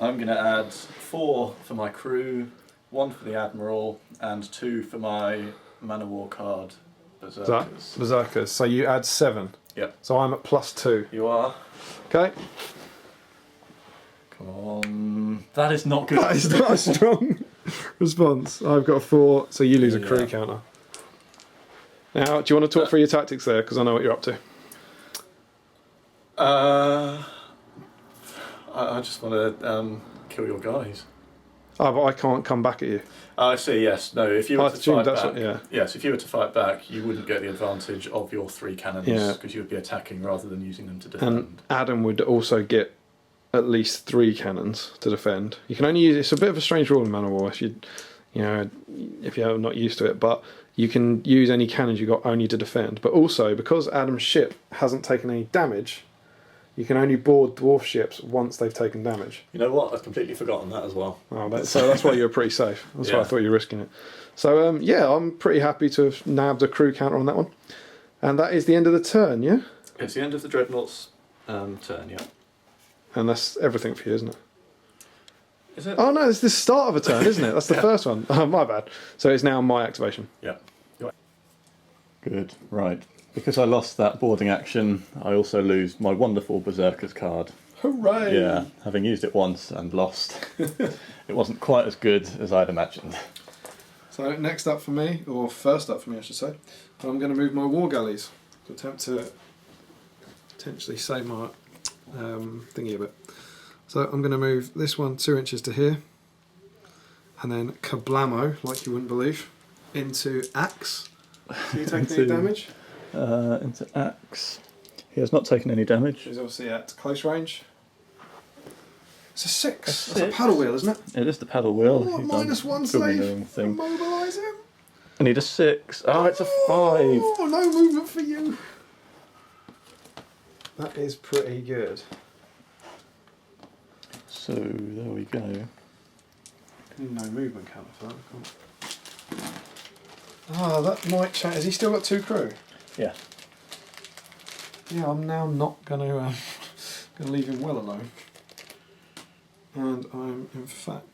I'm going to add 4 for my crew, 1 for the Admiral, and 2 for my Man of War card, Berserkers. Berserkers. So you add 7. Yep. So I'm at +2. You are. Okay. Come on. That is not good. That is not a strong response. I've got a 4, so you lose a crew Yeah. counter. Now, do you want to talk through your tactics there? Because I know what you're up to. I just want to kill your guys. Oh, but I can't come back at you. I see. Yes. No. If you were I to assumed fight that's back, what- yeah. yes. If you were to fight back, you wouldn't get the advantage of your 3 cannons Yeah. because you would be attacking rather than using them to defend. And Adam would also get at least 3 cannons to defend. You can only use... It's a bit of a strange rule in Man of War if you're not used to it, but you can use any cannons you got only to defend. But also, because Adam's ship hasn't taken any damage, you can only board dwarf ships once they've taken damage. You know what? I've completely forgotten that as well. Oh, so that's why you're pretty safe. That's why I Yeah. thought you were risking it. So yeah, I'm pretty happy to have nabbed a crew counter on that one. And that is the end of the turn, yeah? It's the end of the Dreadnoughts turn. Yeah. And that's everything for you, isn't it? Is it? Oh no, it's the start of a turn, isn't it? That's the Yeah. first one. Oh, my bad. So it's now my activation. Yeah. Good, right. Because I lost that boarding action, I also lose my wonderful Berserkers card. Hooray! Yeah, having used it once and lost, it wasn't quite as good as I'd imagined. So next up for me, or first up for me I should say, I'm going to move my war galleys to attempt to potentially save my thingy a bit. So I'm going to move this one 2 inches to here, and then kablamo, like you wouldn't believe, into axe. So you take any damage? Into axe. He has not taken any damage. She's obviously at close range. It's a 6. A That's a 6. paddle wheel, isn't it? It is the paddle wheel. Oh, He's done -1 the save. thing. Immobilise him. I need a 6. Oh, it's a 5. Oh, no movement for you. That is pretty good. So there we go. No movement counter for that. Ah, that might change. Has he still got 2 crew? Yeah. Yeah, I'm now not going to leave him well alone. And I'm, in fact,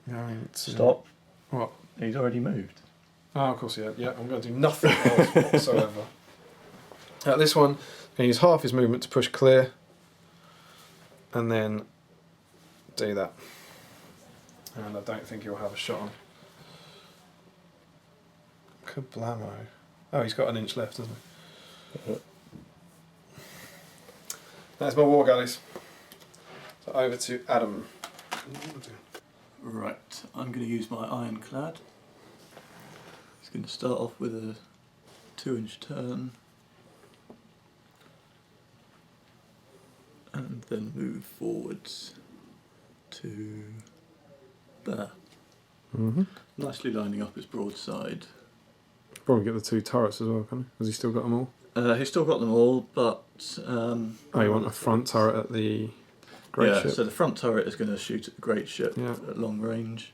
going to... Stop. What? He's already moved. Oh, of course, yeah. Yeah, I'm going to do nothing else whatsoever. This one, I'm going to use half his movement to push clear. And then do that. And I don't think he'll have a shot on. Kablamo. Oh, he's got an inch left, hasn't he? That's my war galleys. So over to Adam. Right, I'm going to use my ironclad. It's going to start off with a 2-inch turn. And then move forwards to there. Mm-hmm. Nicely lining up his broadside. Probably get the 2 turrets as well, can he? Has he still got them all? He's still got them all, but... oh, you want a front turret at the great ship? So the front turret is going to shoot at the great ship Yeah. at long range.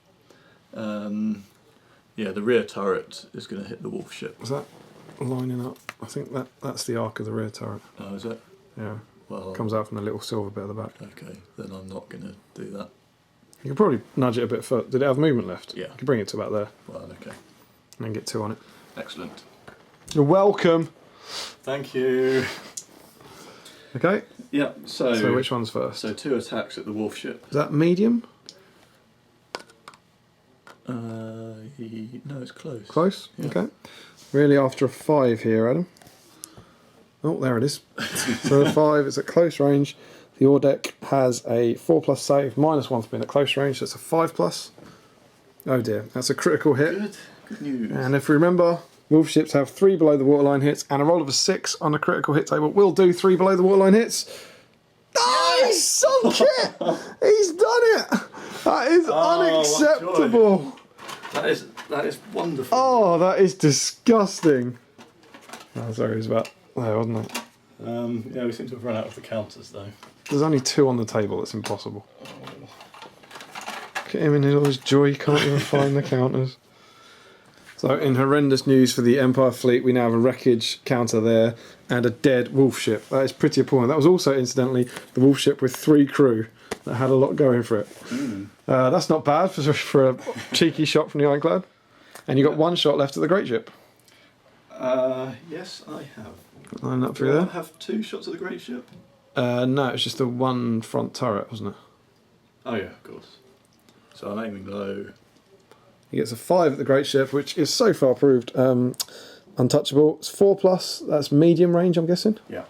Yeah, the rear turret is going to hit the wolf ship. Is that lining up? I think that's the arc of the rear turret. Oh, is it? Yeah. Well, Comes out from the little silver bit at the back. okay, then I'm not going to do that. You could probably nudge it a bit further. Did it have movement left? Yeah. You could bring it to about there Well, okay. and then get 2 on it. Excellent. You're welcome. Thank you. Okay. Yeah, So which one's first? So 2 attacks at the wolf ship. Is that medium? No, it's close. Close? Yeah. Okay. Really after a 5 here, Adam. Oh, there it is. So a 5 is at close range. The ore deck has a 4+ save, -1 for being at close range, so it's a 5+. Oh dear, that's a critical hit. Good news. And if we remember, wolf ships have 3 below the waterline hits, and a roll of a 6 on a critical hit table will do 3 below the waterline hits. Oh, he's sunk it! He's done it! That is unacceptable. That is wonderful. Oh, that is disgusting. Oh, sorry, it was about there, wasn't it? Yeah, we seem to have run out of the counters though. There's only 2 on the table, it's impossible. Look at him in all his joy, he can't even find the counters. So, in horrendous news for the Empire fleet, we now have a wreckage counter there and a dead wolf ship. That is pretty appalling. That was also, incidentally, the wolf ship with 3 crew that had a lot going for it. That's not bad for a cheeky shot from the ironclad. And you got 1 shot left at the great ship. Yes, I have. Line up Do through I there. have 2 shots at the great ship? No, it's just the 1 front turret, wasn't it? Oh yeah, of course. So I'm aiming low. He gets a 5 at the great ship, which is so far proved untouchable. It's 4+, that's medium range, I'm guessing. Yeah.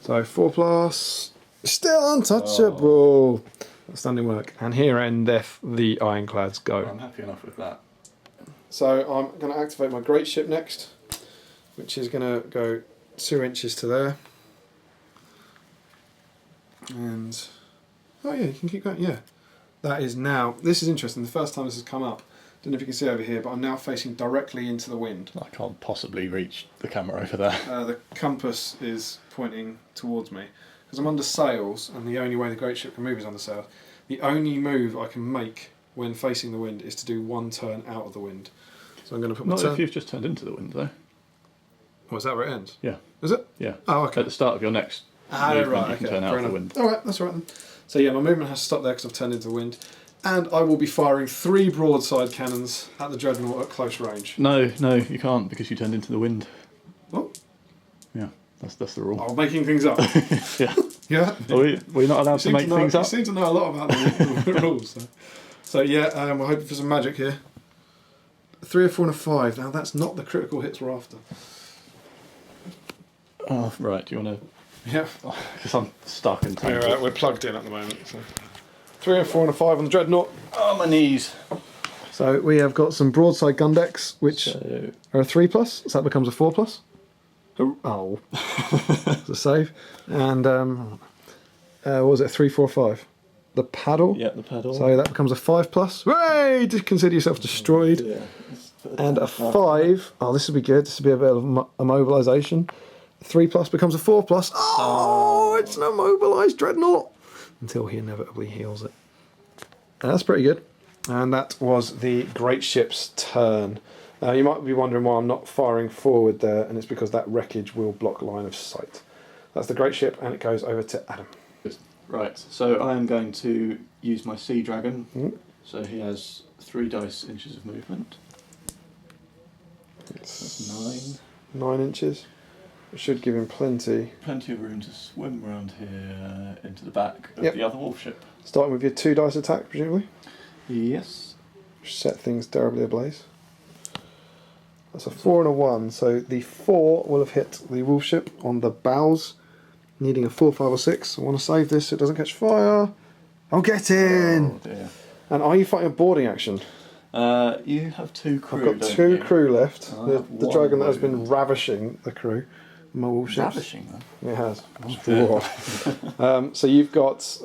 So 4+, still untouchable. Outstanding work. And here endeth the ironclads go. I'm happy enough with that. So I'm going to activate my great ship next, which is going to go 2 inches to there. And, oh yeah, you can keep going, yeah. That is now, this is interesting, the first time this has come up. Don't know if you can see over here, but I'm now facing directly into the wind. I can't possibly reach the camera over there. The compass is pointing towards me. Because I'm under sails, and the only way the great ship can move is under sails. The only move I can make when facing the wind is to do 1 turn out of the wind. So I'm going to put my Not turn... if you've just turned into the wind though. Oh, is that where it ends? Yeah. Is it? Yeah. Oh, okay. At the start of your next Ah, movement, right, you can okay. turn out Fair of the enough. wind. Alright, that's all right then. So yeah, my movement has to stop there because I've turned into the wind. And I will be firing 3 broadside cannons at the Dreadnought at close range. No, you can't because you turned into the wind. What? Yeah, that's the rule. Oh, making things up. Yeah. Yeah. We're not allowed to make things You up. seem to know a lot about the rules. So yeah, we're hoping for some magic here. 3, a 4 and a 5. Now that's not the critical hits we're after. Oh, right. Do you want to... Yeah. Because I'm stuck in time. We're plugged in at the moment. So. 3, a 4 and a 5 on the Dreadnought. Oh, my knees. So we have got some broadside gun decks, which So, are a 3+, so that becomes a 4+. Oh. It's a save. And, what was it, 3, 4, 5? the paddle. Yeah, the paddle. So that becomes a 5+. Hooray! Just consider yourself destroyed. Yeah. And a 5. Oh, this will be good. This will be a bit of immobilisation. 3+ becomes a 4+. Oh, it's an immobilised dreadnought. Until he inevitably heals it. And that's pretty good. And that was the great ship's turn. You might be wondering why I'm not firing forward there, and it's because that wreckage will block line of sight. That's the great ship, and it goes over to Adam. Right, so I am going to use my Sea Dragon. So he has 3 dice inches of movement. That's 9. 9 inches. It should give him plenty. Plenty of room to swim around here into the back of Yep. the other wolf ship. Starting with your 2 dice attack, presumably. Yes. Set things terribly ablaze. That's a 4 and a 1, so the 4 will have hit the wolf ship on the bows, needing a 4, 5 or 6. I want to save this so it doesn't catch fire. Oh, get in! Oh dear. And are you fighting a boarding action? You have 2 crew. I've got 2 crew left. I The have 1 dragon that has been wound. ravishing the crew. My wolf ships. Ravishing them. It has. Oh, Whoa. So you've got...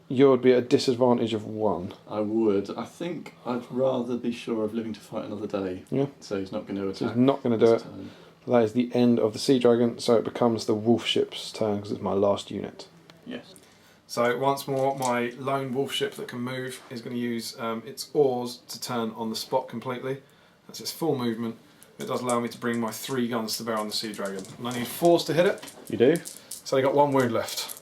you would be at a disadvantage of 1. I would. I think I'd rather be sure of living to fight another day. Yeah. So he's not going to attack. So he's not going to do it. this turn. That is the end of the Sea Dragon, so it becomes the wolf ship's turn because it's my last unit. Yes. So once more, my lone wolf ship that can move is going to use its oars to turn on the spot completely. That's its full movement. It does allow me to bring my 3 guns to bear on the Sea Dragon. And I need 4s to hit it. You do? So they got 1 wound left.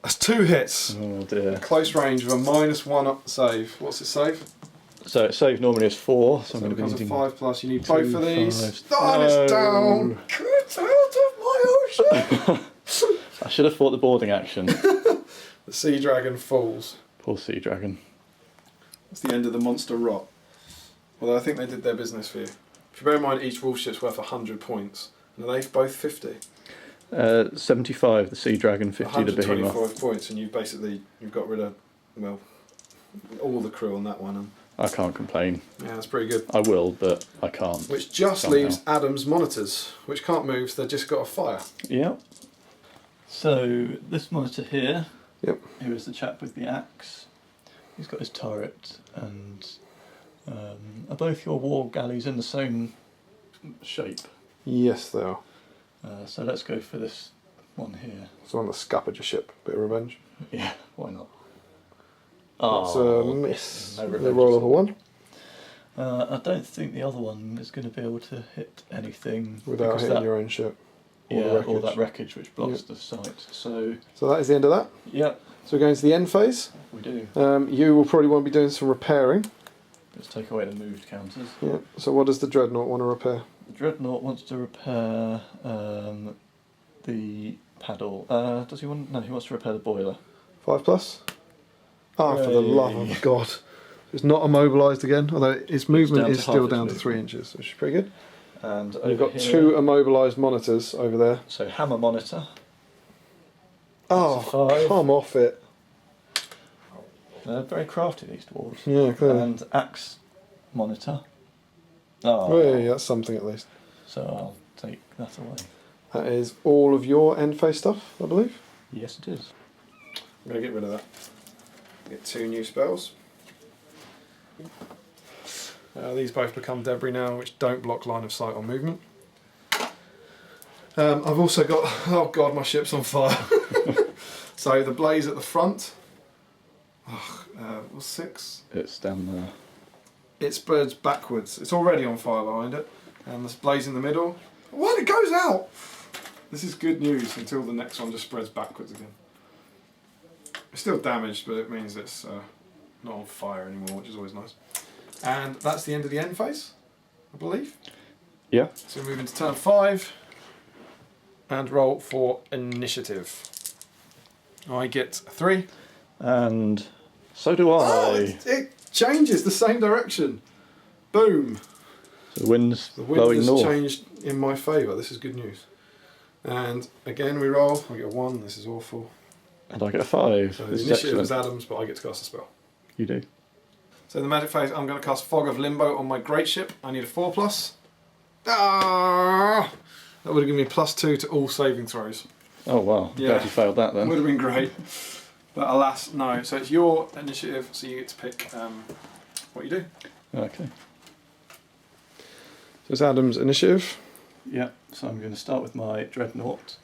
That's 2 hits. Oh dear. Close range with a -1 up save. What's it save? So its save normally is 4, so So I'm it going to be becomes a needing 5+. You need 2 both of these. fives. Oh, and it's down. Get out of my ocean. I should have fought the boarding action. The Sea Dragon falls. Poor Sea Dragon. That's the end of the monster rot. Although I think they did their business for you. If you bear in mind each wolf ship's worth 100 points. And are they both 50? 75 the Sea Dragon, 50 the Behemoth. 125 points, and you've got rid of, well, all the crew on that one. And I can't complain. yeah, that's pretty good. I will, but I can't. Which just somehow leaves Adam's monitors, which can't move, so they've just got a fire. Yep. So this monitor here, Yep. who is the chap with the axe, he's got his turret, and are both your war galleys in the same shape? Yes, they are. So let's go for this one here. It's the one that scuppered your ship. Bit of revenge. Yeah, why not? That's a miss. no The revenge roll at of a all. 1 I don't think the other one is going to be able to hit anything without because hitting that, your own ship. Or the yeah, wreckage. or that wreckage which blocks the sight. So So that is the end of that. yeah, So we're going to the end phase. we do. You will probably want to be doing some repairing. Let's take away the moved counters. Yeah. So what does the Dreadnought want to repair? The Dreadnought wants to repair the paddle. Does he want? No, he wants to repair the boiler. 5+. Ah, for the love of God. It's not immobilised again, although its movement down is to still half down its to 3 inches, which is pretty good. And You've over got here, 2 immobilised monitors over there. So hammer monitor. Oh, That's a 5. come off it. They're very crafty, these dwarves. Yeah, clearly. And axe monitor. Oh, Oh, yeah, that's something at least. so I'll take that away. That is all of your end phase stuff, I believe. Yes, it is. I'm going to get rid of that. Get 2 new spells. These both become debris now, which don't block line of sight or movement. I've also got... Oh God, my ship's on fire. So the blaze at the front... what's 6? It's down there. It spreads backwards. It's already on fire behind it. And this blaze in the middle... What? It goes out! This is good news until the next one just spreads backwards again. It's still damaged, but it means it's not on fire anymore, which is always nice. And that's the end of the end phase, I believe. Yeah. So we move into turn 5 and roll for initiative. I get 3. And so do I. Oh, it changes the same direction. Boom. So the wind's The wind blowing has north. changed in my favour. This is good news. And again we roll. I get a 1. This is awful. And I get a 5. So the This is initiative excellent. is Adam's, but I get to cast a spell. You do. So the magic phase, I'm going to cast Fog of Limbo on my great ship. I need a 4+. Ah! That would have given me +2 to all saving throws. Oh wow. Yeah. Glad you failed that then. Would have been great. But alas, no. So it's your initiative, so you get to pick what you do. Okay. So it's Adam's initiative. Yeah, so I'm going to start with my dreadnought.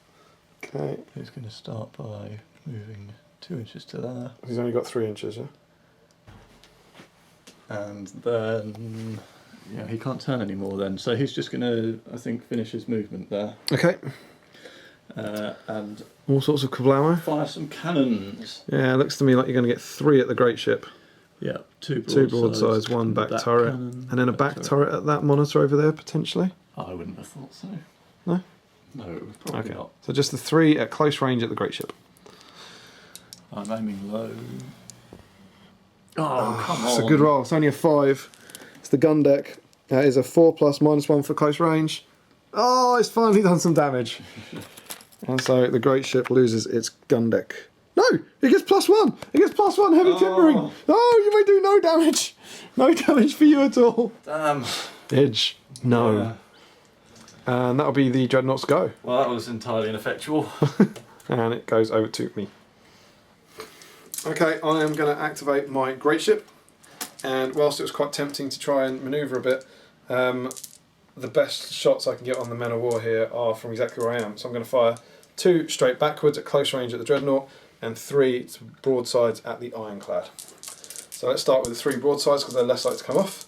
Okay. He's going to start by moving 2 inches to there. He's only got 3 inches, yeah? And then, yeah, he can't turn anymore then. So he's just going to, I think, finish his movement there. Okay. And All sorts of kablamo. fire some cannons. Yeah, it looks to me like you're going to get 3 at the great ship. Yeah, 2 broadsides, 1 back turret, cannon, and then a back turret at that monitor over there, potentially? I wouldn't have thought so. No? No, probably Okay. not. So just the 3 at close range at the great ship. I'm aiming low. Oh, come on. It's a good roll. It's only a 5. It's the gun deck. That is a 4 plus -1 for close range. Oh, it's finally done some damage. And so the great ship loses its gun deck. No, it gets +1. It gets +1 heavy timbering. Oh, you may do no damage. No damage for you at all. Damn. Edge. No. Yeah. And that'll be the Dreadnought's go. Well, that was entirely ineffectual. And it goes over to me. Okay, I am going to activate my great ship. And whilst it was quite tempting to try and manoeuvre a bit, the best shots I can get on the men of war here are from exactly where I am. So I'm going to fire 2 straight backwards at close range at the Dreadnought, and 3 broadsides at the Ironclad. So let's start with the 3 broadsides because they're less likely to come off.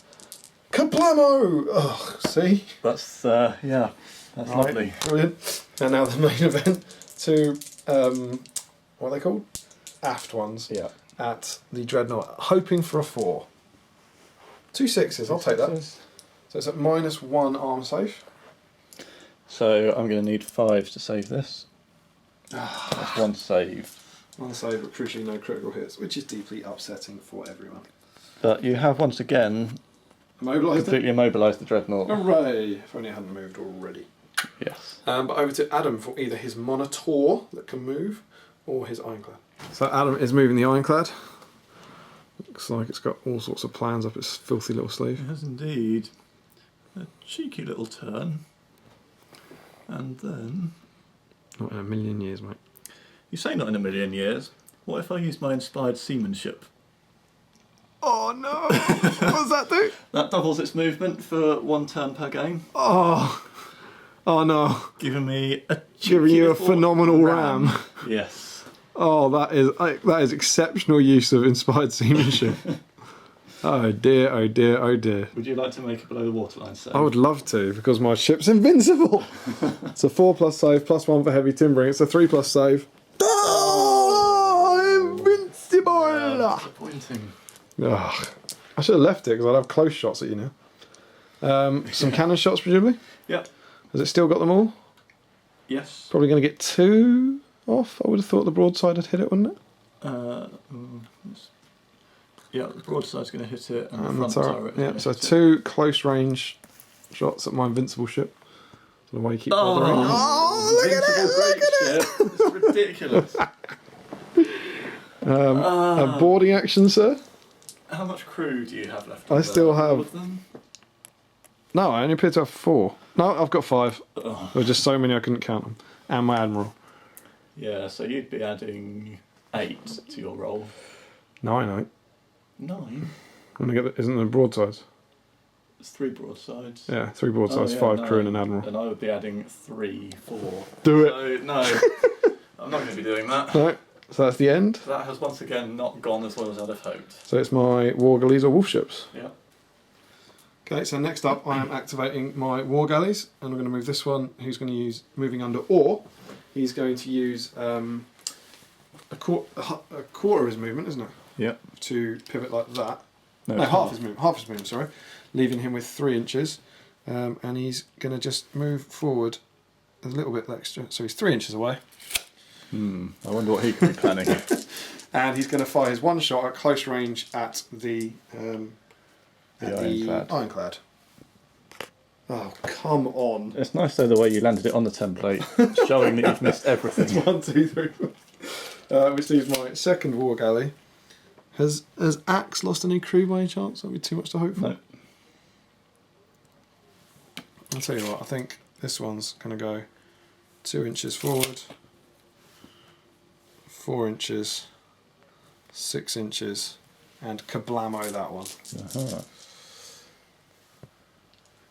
Kablamo! Oh, see? That's, yeah, that's Right, lovely. brilliant. And now the main event, 2, what are they called? Aft ones. Yeah. At the Dreadnought, hoping for a 4. 2 6s, I'll take that. So it's at -1 arm save. So I'm going to need 5 to save this. That's 1 save. 1 save, but crucially no critical hits, which is deeply upsetting for everyone. But you have once again Immobilised it? completely immobilised the Dreadnought. Hooray! If only it hadn't moved already. Yes. But over to Adam for either his Monitor that can move or his Ironclad. So Adam is moving the Ironclad. Looks like it's got all sorts of plans up its filthy little sleeve. It has indeed. A cheeky little turn. And then... Not in a million years, mate. You say not in a million years. What if I use my inspired seamanship? Oh no! What does that do? That doubles its movement for 1 turn per game, Oh! Oh no! giving me a Giving cheeky you a little phenomenal ram. Yes. Oh, that is exceptional use of inspired seamanship. Oh dear, oh dear, oh dear. Would you like to make a below the waterline save? I would love to, because my ship's invincible. It's a 4 plus save, +1 for heavy timbering. It's a 3 plus save. Oh, invincible! Disappointing. Ugh. I should have left it, because I'd have close shots at you now. Some cannon shots, presumably? Yep. Has it still got them all? Yes. Probably going to get 2 off. I would have thought the broadside had hit it, wouldn't it? Yeah, the broadside's going to hit it, and the And front that's turret. alright. is Yeah, gonna so hit it. 2 close range shots at my invincible ship. The way you keep bothering. Oh, look at it! It's ridiculous. A boarding action, sir? How much crew do you have left? I still All have- of them? No, I only appear to have 4. No, I've got 5. Oh. There were just so many I couldn't count them. And my admiral. Yeah, so you'd be adding 8 to your roll. 9, 8. 9? I'm gonna get isn't there broadsides? It's 3 broadsides. Yeah, 3 broadsides, Oh, yeah, 5 no, crew and an admiral. And I would be adding 3, 4. Do it. So, no, I'm not going to be doing that. No, so that's the end. That has once again not gone as well as I'd have hoped. So it's my war galleys or wolf ships. Yeah. Okay, so next up I am activating my war galleys, and I'm going to move this one. Who's going to use moving under, or he's going to use a quarter of his movement, isn't it? Yep. To pivot like that. No, No, it's half not. his movement. Half his movement. Sorry, leaving him with 3 inches, and he's going to just move forward a little bit extra. So he's 3 inches away, I wonder what he could be planning. and he's going to fire his 1 shot at close range at the Ironclad. Ironclad. Oh, come on. It's nice though the way you landed it on the template, showing that you've missed everything. 1, 2, 3, 4. Which leaves my second war galley. Has Axe lost any crew by any chance? That'd be too much to hope for. No. I'll tell you what, I think this one's going to go 2 inches forward, 4 inches 6 inches, and kablamo that one. Uh-huh.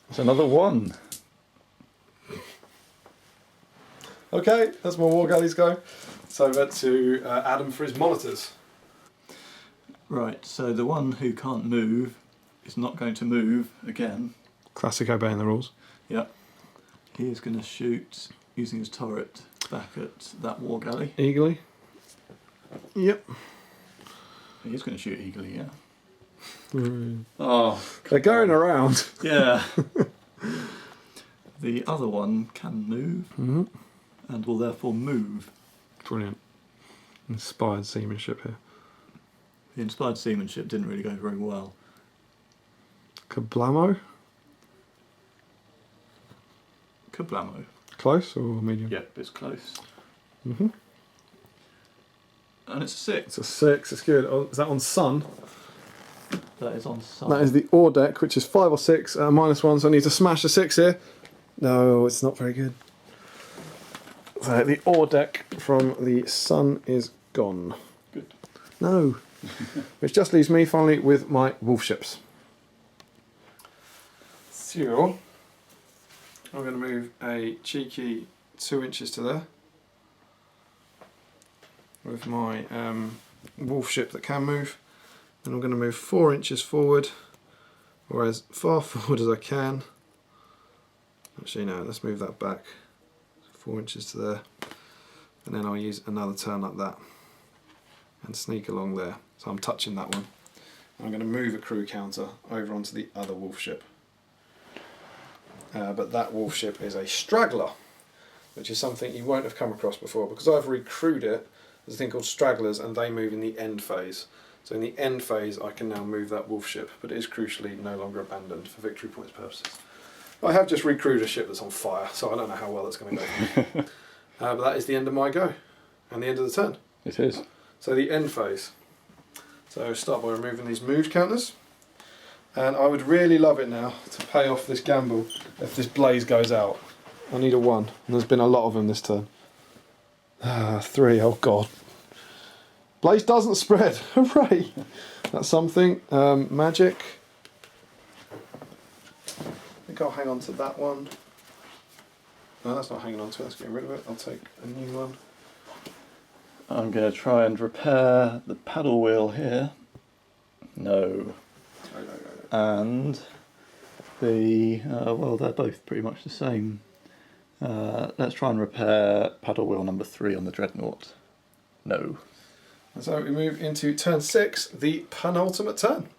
That's another 1. Okay, that's my war galleys go. So over to Adam for his monitors. Right, so the one who can't move is not going to move again. Classic obeying the rules. Yep. He is going to shoot using his turret back at that war galley. Eagerly. Yep. He is going to shoot eagerly, yeah. Mm. Oh, They're going around. yeah. The other one can move Mm-hmm. and will therefore move. Brilliant. Inspired seamanship here. The inspired seamanship didn't really go very well. Kablamo. Kablamo. Close or medium? Yep, it's close. Mm-hmm. And it's a 6. It's a 6. It's good. Oh, is that on sun? That is on side. That is the ore deck, which is 5 or 6 -1. So I need to smash a 6 here. No, it's not very good. So the ore deck from the sun is gone. Good. No. Which just leaves me finally with my wolf ships. So I'm going to move a cheeky 2 inches to there with my wolf ship that can move, and I'm going to move 4 inches forward, or as far forward as I can. Actually no, let's move that back 4 inches to there, and then I'll use another turn like that and sneak along there. So I'm touching that one. I'm going to move a crew counter over onto the other wolf ship. But that wolf ship is a straggler, which is something you won't have come across before, because I've recrewed it. There's a thing called stragglers, and they move in the end phase. So in the end phase I can now move that wolf ship, but it is crucially no longer abandoned for victory points purposes. I have just recrewed a ship that's on fire, so I don't know how well it's going to go. But that is the end of my go, and the end of the turn. It is. So the end phase. So start by removing these move counters. And I would really love it now to pay off this gamble if this blaze goes out. I need a 1, and there's been a lot of them this turn. 3, oh god. Blaze doesn't spread, hooray! That's something. Magic. I think I'll hang on to that one. No, that's not hanging on to it, that's getting rid of it. I'll take a new one. I'm going to try and repair the paddle wheel here. No. And the, well, they're both pretty much the same. Let's try and repair paddle wheel number 3 on the Dreadnought. No. And so we move into turn 6, the penultimate turn.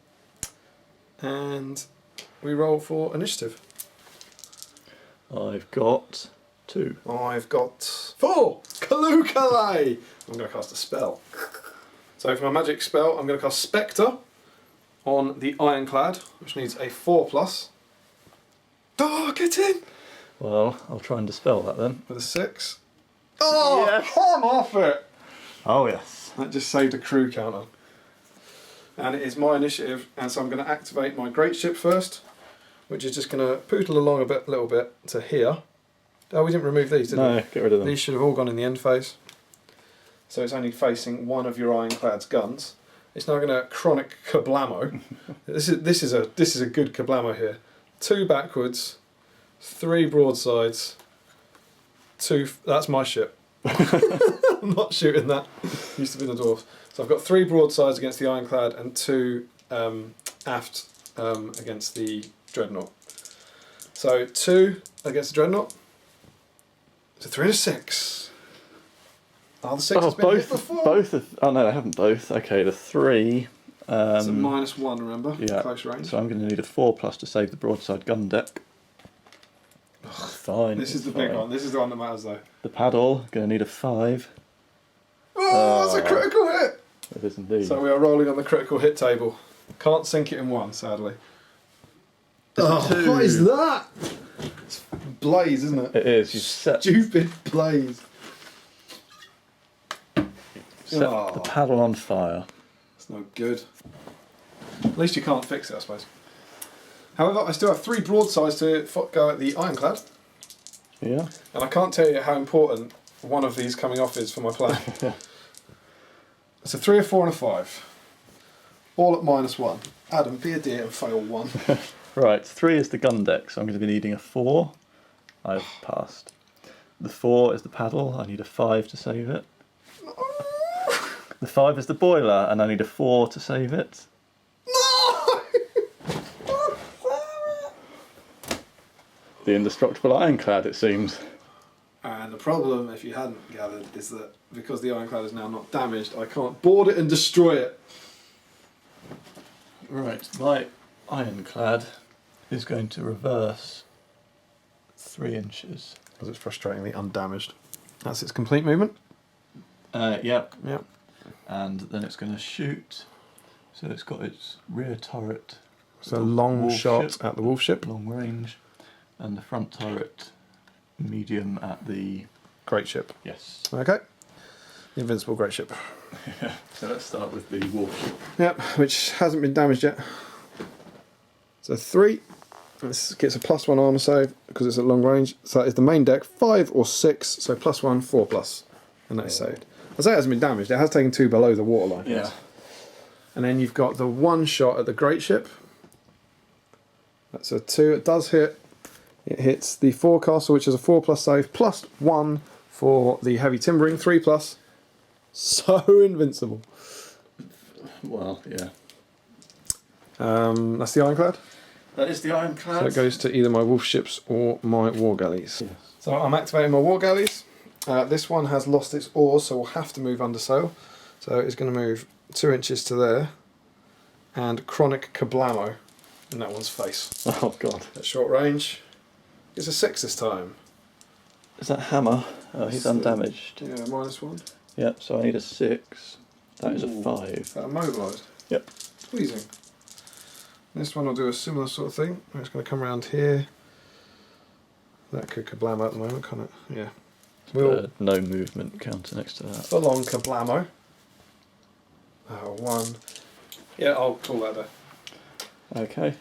And we roll for initiative. I've got 2. I've got 4! Kalukale! I'm going to cast a spell. So for my magic spell, I'm going to cast Spectre on the Ironclad, which needs a 4+. Oh, get in! Well, I'll try and dispel that then. With a 6. Oh, Yes. come off it! Oh yes. That just saved a crew counter. And it is my initiative, and so I'm going to activate my great ship first, which is just going to poodle along a little bit to here. Oh, we didn't remove these, did we? No, get rid of them. These should have all gone in the end phase. So it's only facing one of your Ironclad's guns. It's now going to chronic kablamo. This is a good kablamo here. 2 backwards, 3 broadsides, 2. That's my ship. I'm not shooting that. Used to be the Dwarves. So I've got 3 broadsides against the Ironclad and 2 aft against the Dreadnought. So 2 against the Dreadnought. So 3 and a 6. Oh, the 6 has been hit before. Oh no, they haven't both. Okay, the 3. It's a -1, remember? Yeah. Close range. So I'm going to need a 4+ to save the broadside gun deck. Fine. This is the fine. big one. This is the one that matters, though. The paddle, going to need a 5. Oh, that's a critical hit! It is indeed. So we are rolling on the critical hit table. Can't sink it in 1, sadly. It's a 2. What is that? It's blaze, isn't it? It is. You've set Stupid blaze. the paddle on fire. It's no good. At least you can't fix it, I suppose. However, I still have 3 broadsides to go at the Ironclad. Yeah. And I can't tell you how important one of these coming off is for my plan. It's a 3, a 4 and a 5. All at -1. Adam, be a dear and fail 1. Right, 3 is the gun deck, so I'm going to be needing a 4. I've passed. The 4 is the paddle, I need a 5 to save it. The 5 is the boiler, and I need a 4 to save it. No! The indestructible ironclad, it seems. And the problem, if you hadn't gathered, is that because the ironclad is now not damaged, I can't board it and destroy it. Right, my ironclad is going to reverse 3 inches. Because it's frustratingly undamaged. That's its complete movement. Yep. Yep. And then it's going to shoot. So it's got its rear turret. So long wolf shot ship, at the wolf ship. long range, and the front turret medium at the... Great ship. Yes. Okay. The invincible great ship. So let's start with the wolf ship. Yep, which hasn't been damaged yet. So 3. This gets a +1 armour save because it's at long range. So that is the main deck, 5 or 6, so +1, 4+. And that is saved. I say it hasn't been damaged, it has taken 2 below the waterline. Yeah. And then you've got the 1 shot at the great ship. That's a 2, it does hit. It hits the forecastle, which is a 4+ save, +1 for the heavy timbering, 3+. So invincible. Well, yeah. That's the ironclad. That is the ironclad. So it goes to either my wolf ships or my war galleys. Yes. So I'm activating my war galleys. This one has lost its oars, so we'll have to move under sail. So it's going to move 2 inches to there, and chronic kablamo in that one's face. Oh god. At short range, it's a 6 this time. Is that hammer? Oh, he's undamaged. Yeah, -1. Yep, so I need a 6. That is a Ooh. 5. Mobilised. Yep. Pleasing. This one will do a similar sort of thing. It's going to come around here. That could kablamo at the moment, can't it? Yeah. We'll No movement counter next to that. full on kablamo. 1. Yeah, I'll call that there. Okay.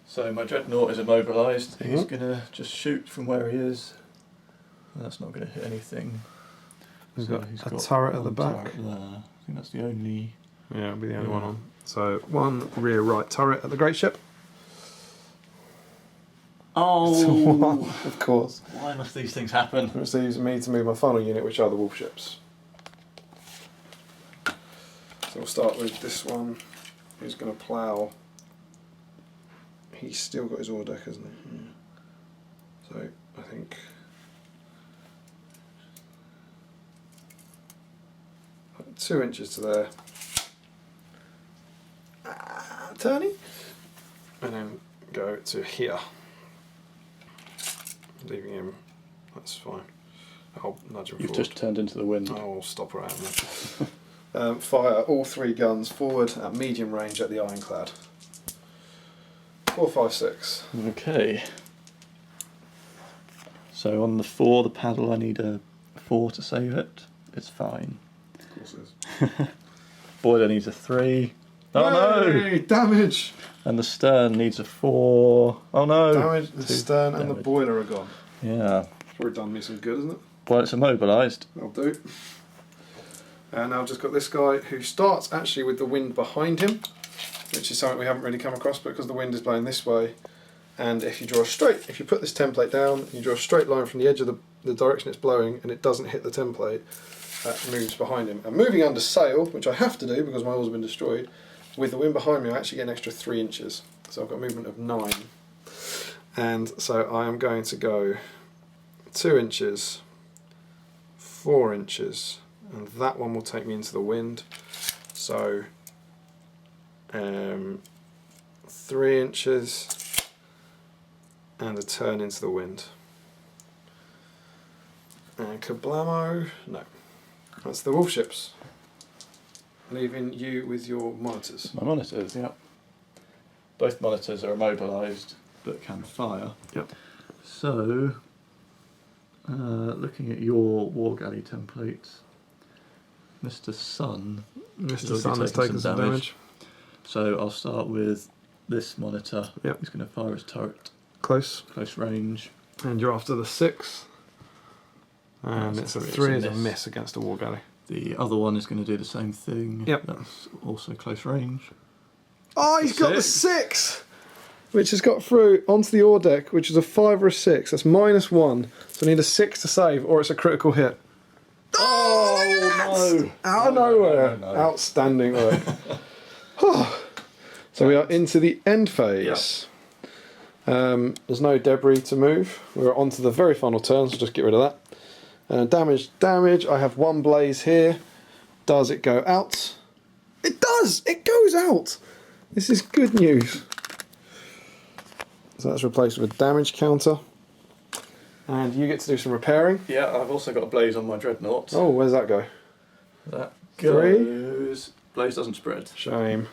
So my dreadnought is immobilised. He's Mhm. going to just shoot from where he is. That's not going to hit anything. He's So got he's a got turret at the one back. turret there. I think that's the only... Yeah, it'll be the only one Yeah. on. So 1 rear right turret at the great ship. Oh! 1, of course. Why must these things happen? Which leaves me to move my final unit, which are the wolf ships. So we'll start with this one. Who's going to plough? He's still got his ore deck, hasn't he? Yeah. So I think 2 inches to there. Turning, and then go to here, leaving him. That's fine. I'll nudge him You've forward. just turned into the wind. I'll stop around there. Fire all 3 guns forward at medium range at the ironclad. 4, 5, 6. Okay. So on the 4, the paddle, I need a 4 to save it. It's fine. Of course it is. Boiler needs a 3. Oh no! Yay, damage! And the stern needs a 4. Oh no! Damage. The 2 stern and the damage. boiler are gone. Yeah. It's probably done me some good, isn't it? Well, it's immobilised. I'll do. And I've just got this guy who starts actually with the wind behind him, which is something we haven't really come across because the wind is blowing this way. And if you put this template down, you draw a straight line from the edge of the direction it's blowing and it doesn't hit the template, that moves behind him. And moving under sail, which I have to do because my oars have been destroyed, with the wind behind me I actually get an extra 3 inches. So I've got a movement of 9. And so I am going to go 2 inches, 4 inches, and that one will take me into the wind. So 3 inches and a turn into the wind. And kablamo, no. That's the wolf ships. Leaving you with your monitors. My monitors, yep. Both monitors are immobilised but can fire. Yep. So, looking at your war galley templates, Mr. Sun. Mr. Already Sun has taken taken some some damage. So I'll start with this monitor. Yep. He's going to fire his turret Close. close range. And you're after the 6. And That's it's a a 3 three, is it's a a miss against a war galley. The other one is going to do the same thing. Yep. That's also close range. Oh, he's got the 6! Which has got through onto the ore deck, which is a 5 or a 6. That's -1. So I need a 6 to save, or it's a critical hit. Oh, no! Out of nowhere. No. Outstanding work. So we are into the end phase. There's no debris to move. We're on to the very final turn, so just get rid of that. Damage. I have 1 blaze here. Does it go out? It does! It goes out! This is good news. So that's replaced with a damage counter. And you get to do some repairing. Yeah, I've also got a blaze on my dreadnought. Oh, where's that go? That 3. goes... Blaze doesn't spread. Shame.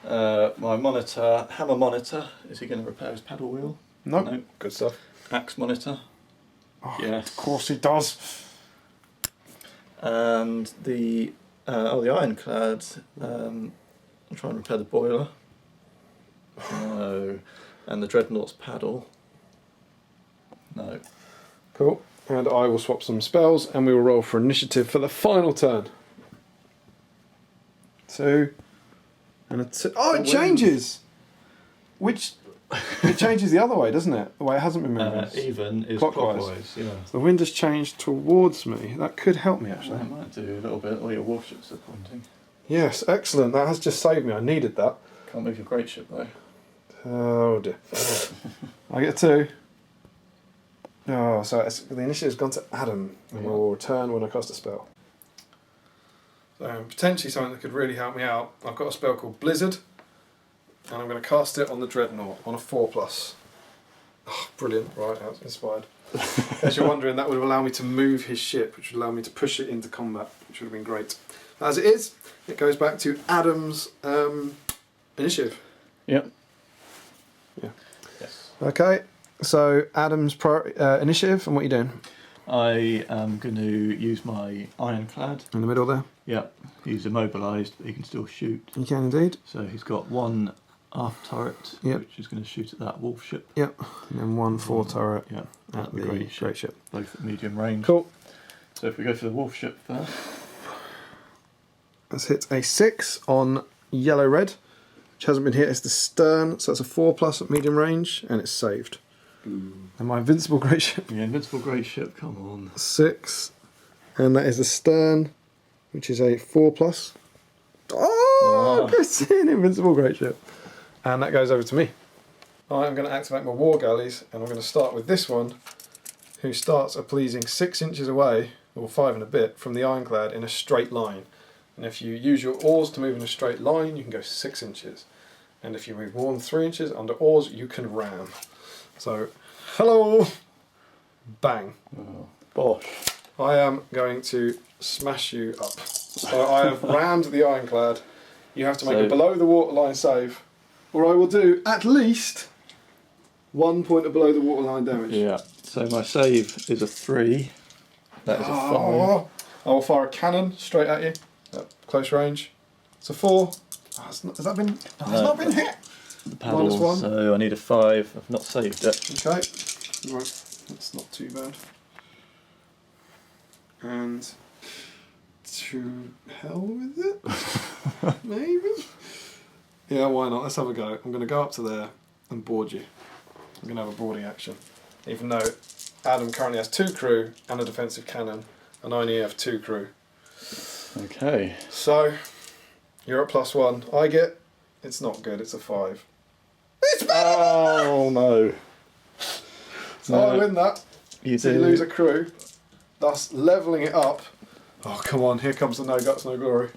My monitor, hammer monitor, is he going to repair his paddle wheel? Nope. No. Good stuff. Axe monitor. Oh, Yes. Of course he does. And the ironclad, I'll try and repair the boiler. No. And the dreadnought's paddle. No. Cool. And I will swap some spells and we will roll for initiative for the final turn. 2. And a 2. Oh, it changes! Which... It changes the other way, doesn't it? The way it hasn't been moving. Even is Clockwise. clockwise. Yeah. So the wind has changed towards me. That could help me, actually. That might do a little bit. All your warships are pointing. Yes, excellent. That has just saved me. I needed that. Can't move your great ship though. Oh dear. I get 2. Oh, so the initiative's gone to Adam, and Yeah. we'll return when I cast a spell. So potentially something that could really help me out. I've got a spell called Blizzard, and I'm going to cast it on the Dreadnought on a 4+. Oh, brilliant! Right, I was inspired. As you're wondering, that would allow me to move his ship, which would allow me to push it into combat, which would have been great. As it is, it goes back to Adam's initiative. Yep. Yeah. Yes. Okay, so Adam's initiative, and what are you doing? I am going to use my ironclad. In the middle there? Yep. He's immobilised, but he can still shoot. You can indeed. So he's got 1 aft turret, Yep. which is going to shoot at that wolf ship. Yep. And then 1 4 turret Yep. at the great ship. Both at medium range. Cool. So if we go for the wolf ship first. Let's hit a 6 on yellow-red, which hasn't been hit. It's the stern, so that's a 4+ at medium range, and it's saved. And my invincible great ship, The invincible great ship, come on. 6, and that is the stern, which is a 4+. Oh, gets in, invincible great ship. And that goes over to me. I'm going to activate my war galleys, and I'm going to start with this one, who starts a pleasing 6 inches away, or 5 and a bit, from the ironclad in a straight line. And if you use your oars to move in a straight line, you can go 6 inches. And if you move more than 3 inches under oars, you can ram. So, hello! Bang. Oh, bosh. I am going to smash you up. So I have rammed the ironclad. You have to make a below the waterline save, or I will do at least 1 point of below the waterline damage. Yeah. So my save is a 3. That is a 5. Oh, I will fire a cannon straight at you at close range. It's a 4. Oh, has that been? Oh, it's not been hit. The paddle, -1. so I need a 5. I've not saved it. Okay, right, that's not too bad. And to hell with it, maybe? Yeah, why not? Let's have a go. I'm going to go up to there and board you. I'm going to have a boarding action. Even though Adam currently has 2 crew and a defensive cannon, and I only have 2 crew. Okay. So, you're at +1. I get, it's not good, it's a 5. It's better! Oh no. So I win that. You So you lose a crew, thus levelling it up. Oh, come on, here comes the no guts, no glory.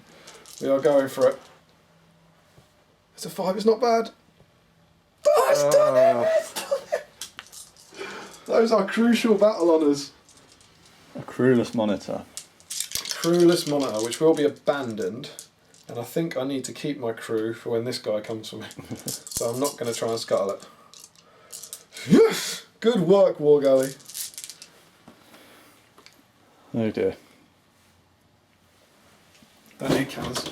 We are going for it. It's a 5, it's not bad. Oh, it's done it! It's done it! Those are crucial battle honours. A crewless monitor. Crewless monitor, which will be abandoned. And I think I need to keep my crew for when this guy comes for me. So I'm not going to try and scuttle it. Yes! Good work, War Galley. Oh dear. Don't need cannons.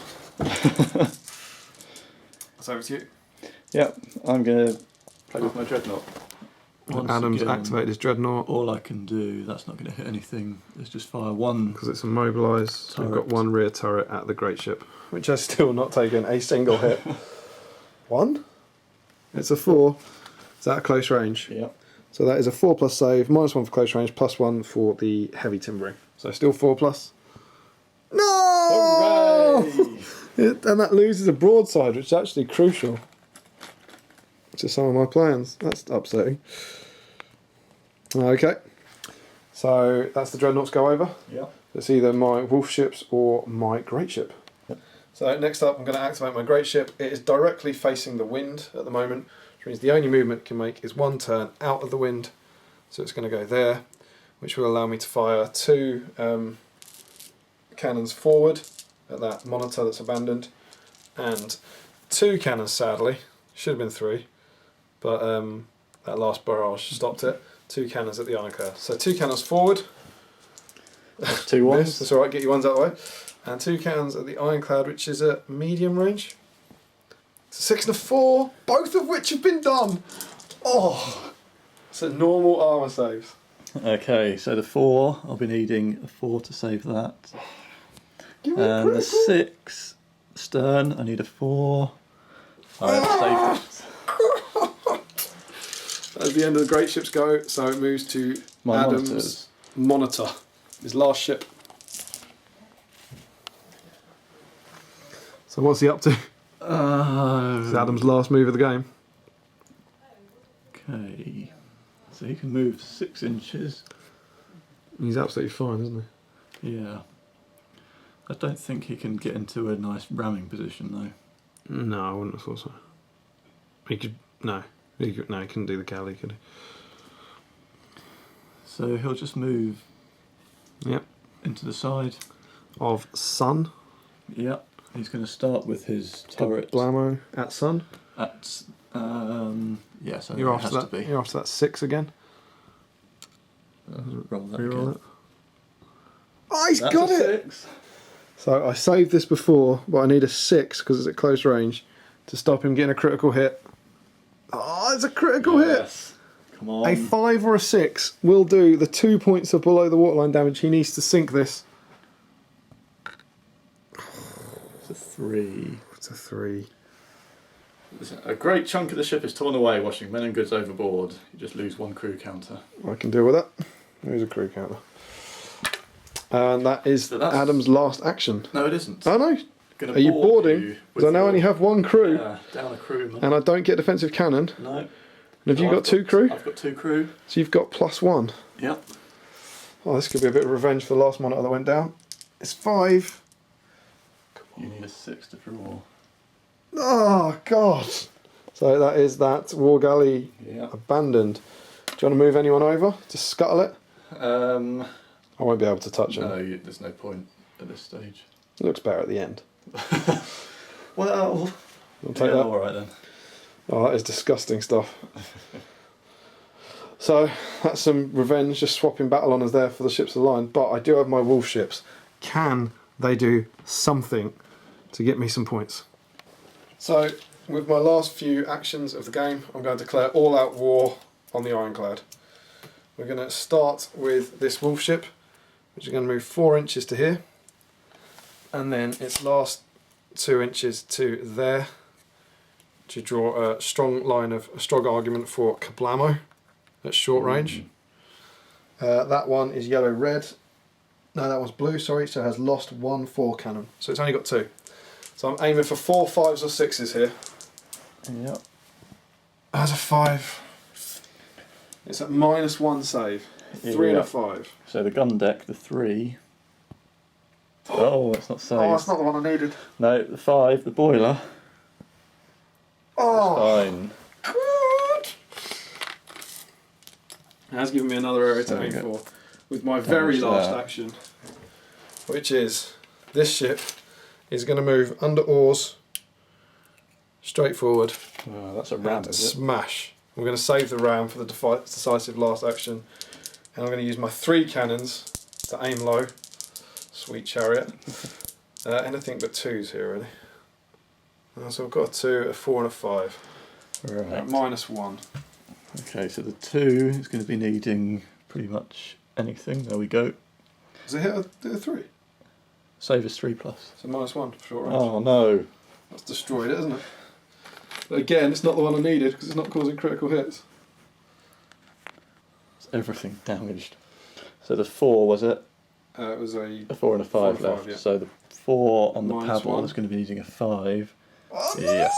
That's over to you. Yep, I'm going to play with my dreadnought. Once Adam's again, activated his dreadnought. all I can do, that's not going to hit anything, is just fire one. Because it's immobilised. So we've got Turret. one rear turret at the great ship, which has still not taken a single hit. One? It's a 4. Is that a close range? Yep. So that is a 4+ save, -1 for close range, +1 for the heavy timbering. So still 4+. No! Hooray! And that loses a broadside, which is actually crucial to some of my plans. That's upsetting. Okay. So that's the dreadnoughts go over. Yep. It's either my wolf ships or my great ship. Yep. So next up I'm going to activate my great ship. It is directly facing the wind at the moment, which means the only movement it can make is 1 turn out of the wind. So it's going to go there, which will allow me to fire 2 cannons forward at that monitor that's abandoned, and 2 cannons, sadly, should have been 3, but that last barrage stopped it. 2 cannons at the ironclad. So 2 cannons forward. That's 2 ones. That's alright, get your ones out of the way. And 2 cannons at the ironclad, which is at medium range. It's a 6 and a 4, both of which have been done. Oh, it's a normal armour saves. Okay, so the 4, I'll be needing a 4 to save that. Give me a And the critical. 6, stern, I need a 4. I have saved it. That's the end of the great ship's go, so it moves to My Adam's monitors. monitor, his last ship. So what's he up to? This is Adam's last move of the game. Okay, so he can move 6 inches. He's absolutely fine, isn't he? Yeah. I don't think he can get into a nice ramming position though. No, I wouldn't have thought so. He could, no. He couldn't do the galley, could he? So he'll just move Yep. into the side. Of Sun. Yep. He's going to start with his turret Blamo at Sun. at yeah, so You're it after has that. to be. You're after that 6 again. Roll that Reroll again. it. Oh, he's That's got a it! 6. So I saved this before, but I need a 6 because it's at close range to stop him getting a critical hit. Oh, it's a critical hit! Yes. Come on. A 5 or a 6 will do the 2 points of below the waterline damage. He needs to sink this. It's a 3. It's a 3. Listen, a great chunk of the ship is torn away, washing men and goods overboard. You just lose 1 crew counter. I can deal with that. There's a crew counter. And that is So that's- Adam's last action. No, it isn't. Oh no! Gonna Are you board boarding? you Because I with now your- only have 1 crew, Yeah, down a crewman. and I don't get defensive cannon. No. And have you I've got 2 crew? I've got 2 crew. So you've got +1. Yep. Oh, this could be a bit of revenge for the last monitor that went down. It's 5. You need a 6 to draw. Oh god! So that is that war galley Yeah. abandoned. Do you want to move anyone over to scuttle it? I won't be able to touch him. No, there's no point at this stage. It looks better at the end. Well, I'll take yeah, that. all right then. Oh, that is disgusting stuff. So that's some revenge, just swapping battle honours there for the ships of the line. But I do have my wolf ships. Can they do something to get me some points? So with my last few actions of the game, I'm going to declare all-out war on the ironclad. We're going to start with this wolf ship, which is going to move 4 inches to here, and then its last 2 inches to there, to draw a strong argument for Kablamo at short range. That one is yellow-red. No, that one's blue, sorry, so it has lost 1 4 cannon. So it's only got 2. So I'm aiming for 4 5s or 6s here. Yep. As a 5. It's at -1 save. 3 and a 5. So the gun deck, the 3. Oh, it's not saved. Oh, that's not the one I needed. No, the 5, the boiler. Oh, Fine. good. It has given me another area to aim Okay. for with my very Damage last that. action, which is this ship is going to move under oars, straight forward, Oh, that's a ram, and is it? smash. We're going to save the ram for the decisive last action, and I'm going to use my 3 cannons to aim low. Sweet chariot. Anything but 2s here, really. So I've got a 2, a 4 and a 5. Right. At -1. Okay, so the 2 is going to be needing pretty much anything. There we go. Does it hit a 3? Save is 3+. So -1 for short range. Oh no. That's destroyed it, isn't it? But again, it's not the one I needed because it's not causing critical hits. It's everything damaged. So the 4 was it? It was a 4 and a 5 4 and a left. 5, yeah. So the 4 on the paddle -1. is going to be needing a 5. Oh, yes.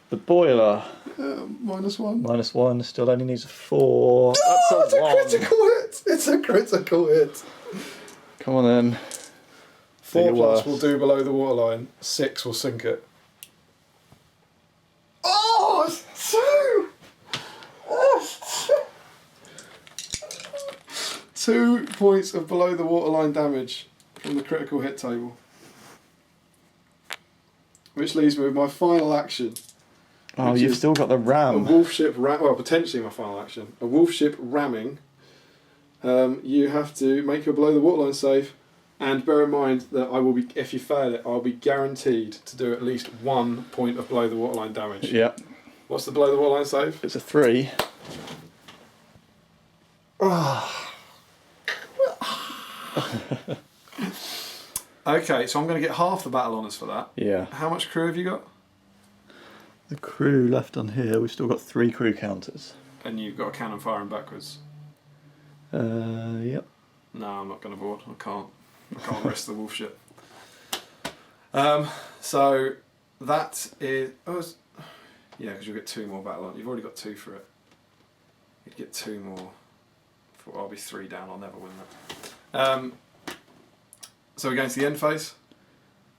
The boiler. -1. -1 still only needs a 4. That's It's a critical hit! It's a critical hit! Come on then. 4 your plus worst. will do below the waterline, 6 will sink it. Oh, it's 2! Oh, it's 2 points of below the waterline damage from the critical hit table. Which leaves me with my final action. Oh, which you've is still got the A ram. wolf ship well, potentially my final action. A wolf ship ramming. You have to make your below the waterline save, and bear in mind that I will be, if you fail it, I'll be guaranteed to do at least 1 point of below the waterline damage. Yeah. What's the below the waterline save? It's a 3. Okay, so I'm going to get half the battle honours for that. Yeah. How much crew have you got? The crew left on here, we've still got 3 crew counters. And you've got a cannon firing backwards. Yep. No, I'm not going to board. I can't risk the wolf ship. So that is. Yeah, because you'll get 2 more battle honours. You've already got 2 for it. You'd get 2 more. I'll be 3 down. I'll never win that. So we're going to the end phase.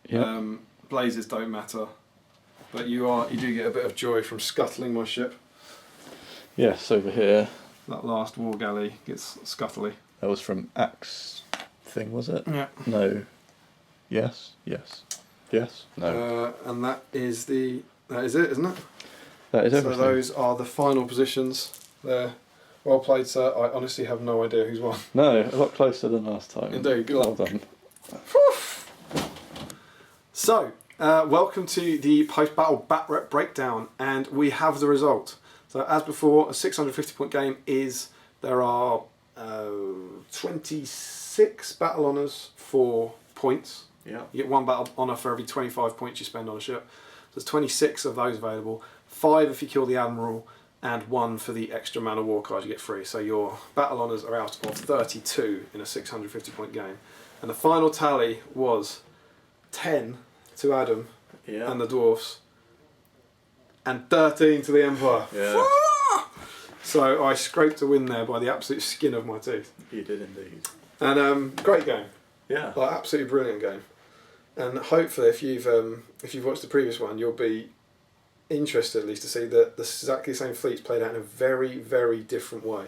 Yep. Blazes don't matter, but you do get a bit of joy from scuttling my ship. Yes, over here. That last war galley gets scuttly. That was from Axe thing, was it? Yeah. No. Yes. Yes. Yes. No. And that is it, isn't it? That is So everything. those are the final positions there. Well played, sir. I honestly have no idea who's won. No, a lot closer than last time. Indeed, good Well luck. done. So, welcome to the post-battle bat rep breakdown, and we have the result. So, as before, a 650 point game there are 26 battle honours for points. Yeah. You get 1 battle honour for every 25 points you spend on a ship. So there's 26 of those available. 5 if you kill the admiral, and 1 for the extra man of war card you get free. So your battle honours are out of 32 in a 650 point game. And the final tally was 10 to Adam Yeah. and the Dwarves, and 13 to the Empire. Yeah. So I scraped a win there by the absolute skin of my teeth. You did indeed. And great game. Yeah. Like, absolutely brilliant game. And hopefully, if you've watched the previous one, you'll be interested at least to see that the exactly the same fleets played out in a very, very different way.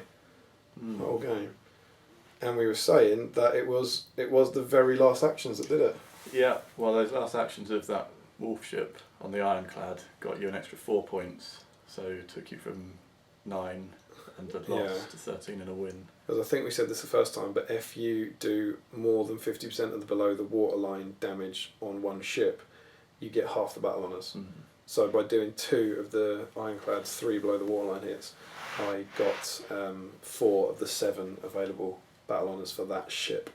The whole game. And we were saying that it was the very last actions that did it. Yeah. Well, those last actions of that wolf ship on the ironclad got you an extra 4 points, so it took you from 9 and a loss to 13 and a win. Because I think we said this the first time, but if you do more than 50% of the below the waterline damage on one ship, you get half the battle honours. Mm-hmm. So by doing 2 of the ironclad's 3 below the waterline hits, I got 4 of the 7 available battle honours for that ship.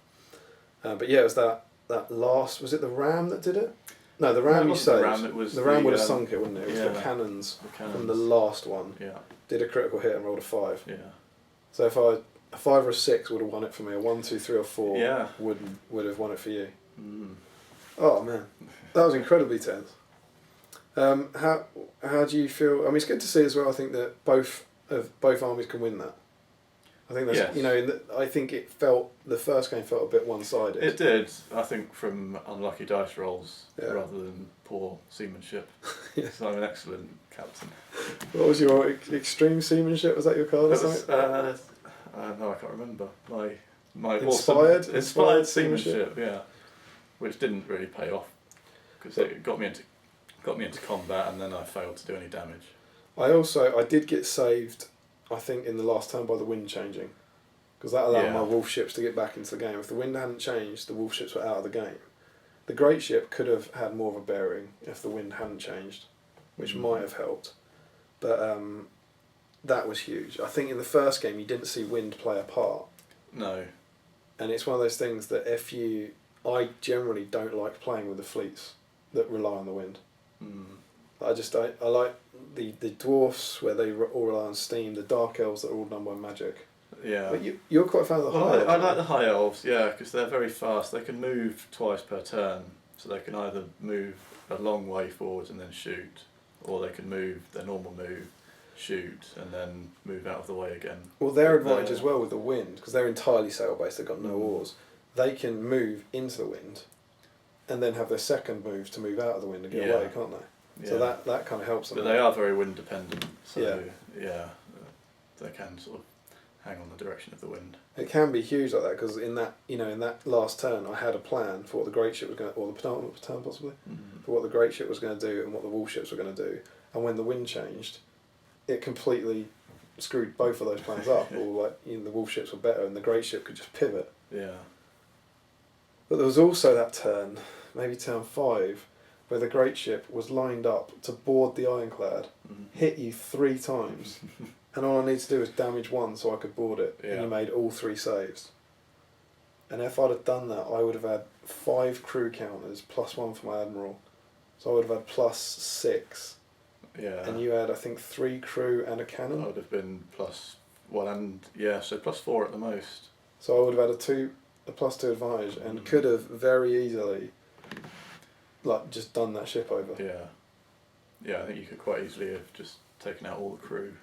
But yeah, it was that last, was it the ram that did it? No, the ram you saved. The ram would have sunk it, wouldn't it? It was the cannons from the last one. Yeah. Did a critical hit and rolled a 5. Yeah. So if a 5 or a 6 would have won it for me, a 1, 2, 3 or 4 would have won it for you. Mm. Oh man, that was incredibly tense. How do you feel? I mean, it's good to see as well. I think that both armies can win that. I think that's I think the first game felt a bit one-sided. It did. I think from unlucky dice rolls rather than poor seamanship. Yeah. So I'm an excellent captain. What was your extreme seamanship? Was that your card or something? No, I can't remember. My Inspired awesome, seamanship? yeah, which didn't really pay off because it got me into combat, and then I failed to do any damage. I did get saved, I think, in the last turn by the wind changing, because that allowed my wolf ships to get back into the game. If the wind hadn't changed, the wolf ships were out of the game. The great ship could have had more of a bearing if the wind hadn't changed, which might have helped. But that was huge. I think in the first game you didn't see wind play a part. No. And it's one of those things that I generally don't like playing with the fleets that rely on the wind. I like the dwarfs where they all rely on steam, the dark elves that are all done by magic. Yeah. But you're quite a fan of the high elves. I like the high elves, yeah, because they're very fast. They can move twice per turn, so they can either move a long way forwards and then shoot, or they can move their normal move, shoot, and then move out of the way again. Well, their advantage as well with the wind, because they're entirely sail based, they've got no oars, they can move into the wind and then have their second move to move out of the wind and get away, can't they? So that kind of helps them. But they are very wind dependent, so they can sort of hang on the direction of the wind. It can be huge like that, because in that last turn I had a plan for what the great ship was going to, or the penultimate turn possibly, for what the great ship was going to do and what the wolf ships were going to do, and when the wind changed, it completely screwed both of those plans up. Or like the wolf ships were better and the great ship could just pivot. Yeah. But there was also that turn, maybe turn 5, where the great ship was lined up to board the ironclad, hit you 3 times, and all I need to do was damage 1 so I could board it, and you made all 3 saves. And if I'd have done that, I would have had 5 crew counters plus 1 for my admiral, so I would have had plus 6. Yeah. And you had, I think, 3 crew and a cannon. I would have been plus 1 and so plus 4 at the most. So I would have had a plus 2 advantage, and could have very easily, like, just done that ship over. Yeah. Yeah, I think you could quite easily have just taken out all the crew.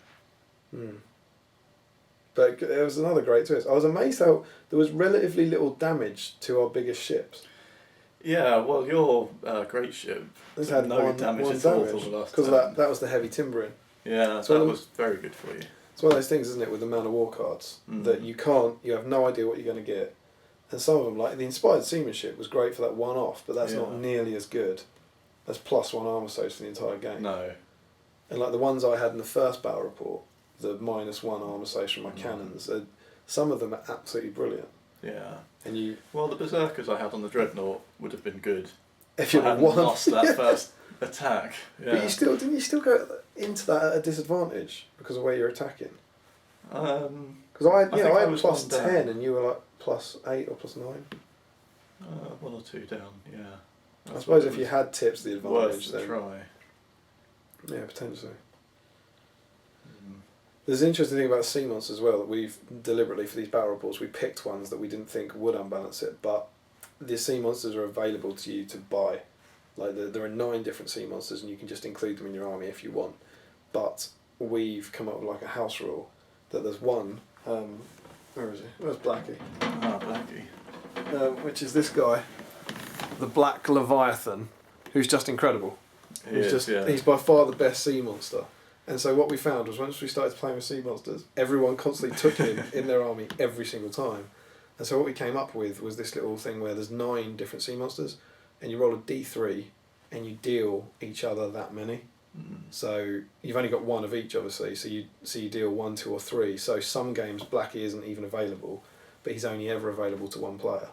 But it was another great twist. I was amazed how there was relatively little damage to our biggest ships. Yeah, well, your great ship Had no damage at all for the last because turn. that was the heavy timbering. Yeah, So that was very good for you. It's one of those things, isn't it, with the Man of War cards, that you have no idea what you're going to get. And some of them, like the Inspired Seamanship, was great for that one-off, but that's not nearly as good as plus 1 armour saves for the entire game. No. And like the ones I had in the first battle report, the -1 armour saves from my cannons, some of them are absolutely brilliant. Yeah. And well, the Berserkers I had on the Dreadnought would have been good if you hadn't lost that first attack. Yeah. But didn't you still go into that at a disadvantage because of where you're attacking? Because I had plus 10 and you were like plus 8 or plus 9. 1 or 2 down, yeah. I suppose if you had tips the advantage, then try. Yeah, potentially. There's an interesting thing about sea monsters as well, that we've deliberately, for these battle reports, we picked ones that we didn't think would unbalance it, but the sea monsters are available to you to buy. Like there are 9 different sea monsters and you can just include them in your army if you want. But we've come up with like a house rule that there's one, where is he? Where's Blackie? Blackie. Which is this guy, the Black Leviathan, who's just incredible. He's by far the best sea monster. And so what we found was once we started playing with sea monsters, everyone constantly took him in their army every single time. And so what we came up with was this little thing where there's 9 different sea monsters, and you roll a d3, and you deal each other that many. So you've only got 1 of each, obviously. So you deal 1, 2, or 3. So some games Blackie isn't even available, but he's only ever available to 1 player.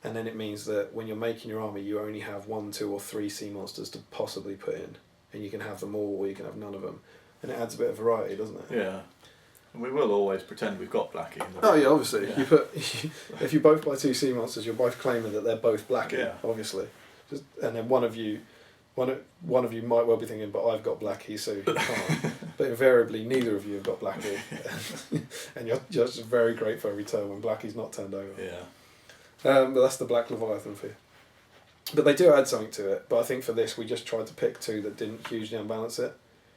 And then it means that when you're making your army, you only have 1, 2, or 3 sea monsters to possibly put in, and you can have them all, or you can have none of them. And it adds a bit of variety, doesn't it? Yeah. And we will always pretend we've got Blackie. Oh yeah, obviously. Yeah. If you both buy 2 sea monsters, you're both claiming that they're both Blackie, obviously. And then one of you might well be thinking, but I've got Blackie, so you can't. But invariably, neither of you have got Blackie. And you're just very grateful every turn when Blackie's not turned over. Yeah. But that's the Black Leviathan for you. But they do add something to it. But I think for this, we just tried to pick 2 that didn't hugely unbalance it.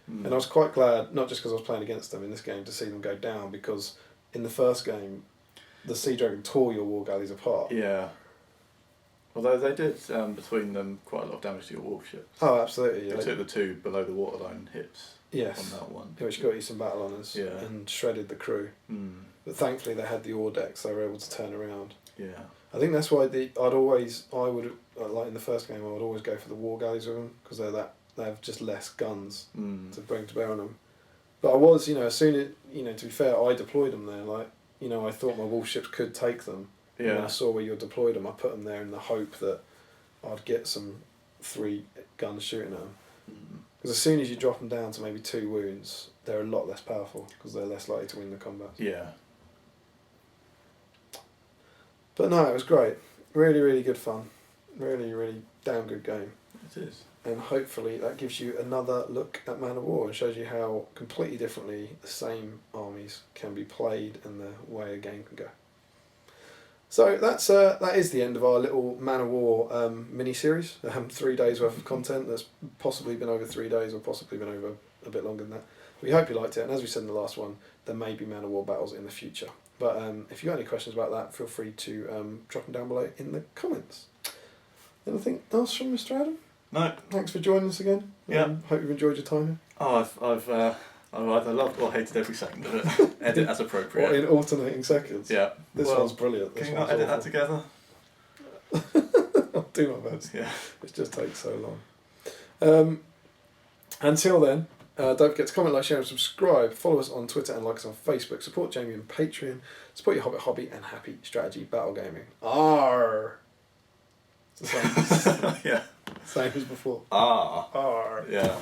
And I was quite glad, not just because I was playing against them in this game, to see them go down, because in the first game, the Sea Dragon tore your war galleys apart. Yeah. Although they did, between them, quite a lot of damage to your warship. Oh, absolutely. They took the 2 below the waterline hits on that one. Which got you some battle honours and shredded the crew. But thankfully they had the ore decks, they were able to turn around. Yeah. I think that's why like in the first game, I would always go for the war galleys with them, because they have just less guns to bring to bear on them. But I was, as soon as, to be fair, I deployed them there. Like, I thought my warships could take them. Yeah. And when I saw where you deployed them, I put them there in the hope that I'd get some 3 guns shooting at them. Because as soon as you drop them down to maybe 2 wounds, they're a lot less powerful because they're less likely to win the combat. Yeah. But no, it was great. Really, really good fun. Really, really damn good game. It is. And hopefully that gives you another look at Man of War and shows you how completely differently the same armies can be played and the way a game can go. So that is the end of our little Man of War mini-series. 3 days worth of content that's possibly been over 3 days or possibly been over a bit longer than that. We hope you liked it, and as we said in the last one, there may be Man of War battles in the future. But if you've got any questions about that, feel free to drop them down below in the comments. Anything else from Mr. Adam? No. Thanks for joining us again. Yeah. Hope you've enjoyed your time here. Oh, I've either loved or hated every second of it. Edit as appropriate. Or in alternating seconds. Yeah. This one's brilliant. This Can you not one's edit that awful. together? I'll do my best. Yeah. It just takes so long. Until then, don't forget to comment, like, share and subscribe. Follow us on Twitter and like us on Facebook. Support Jamie on Patreon. Support your Hobbit hobby and happy strategy battle gaming. Arr! It's the same, Yeah. same as before. Ah. Arr! Yeah.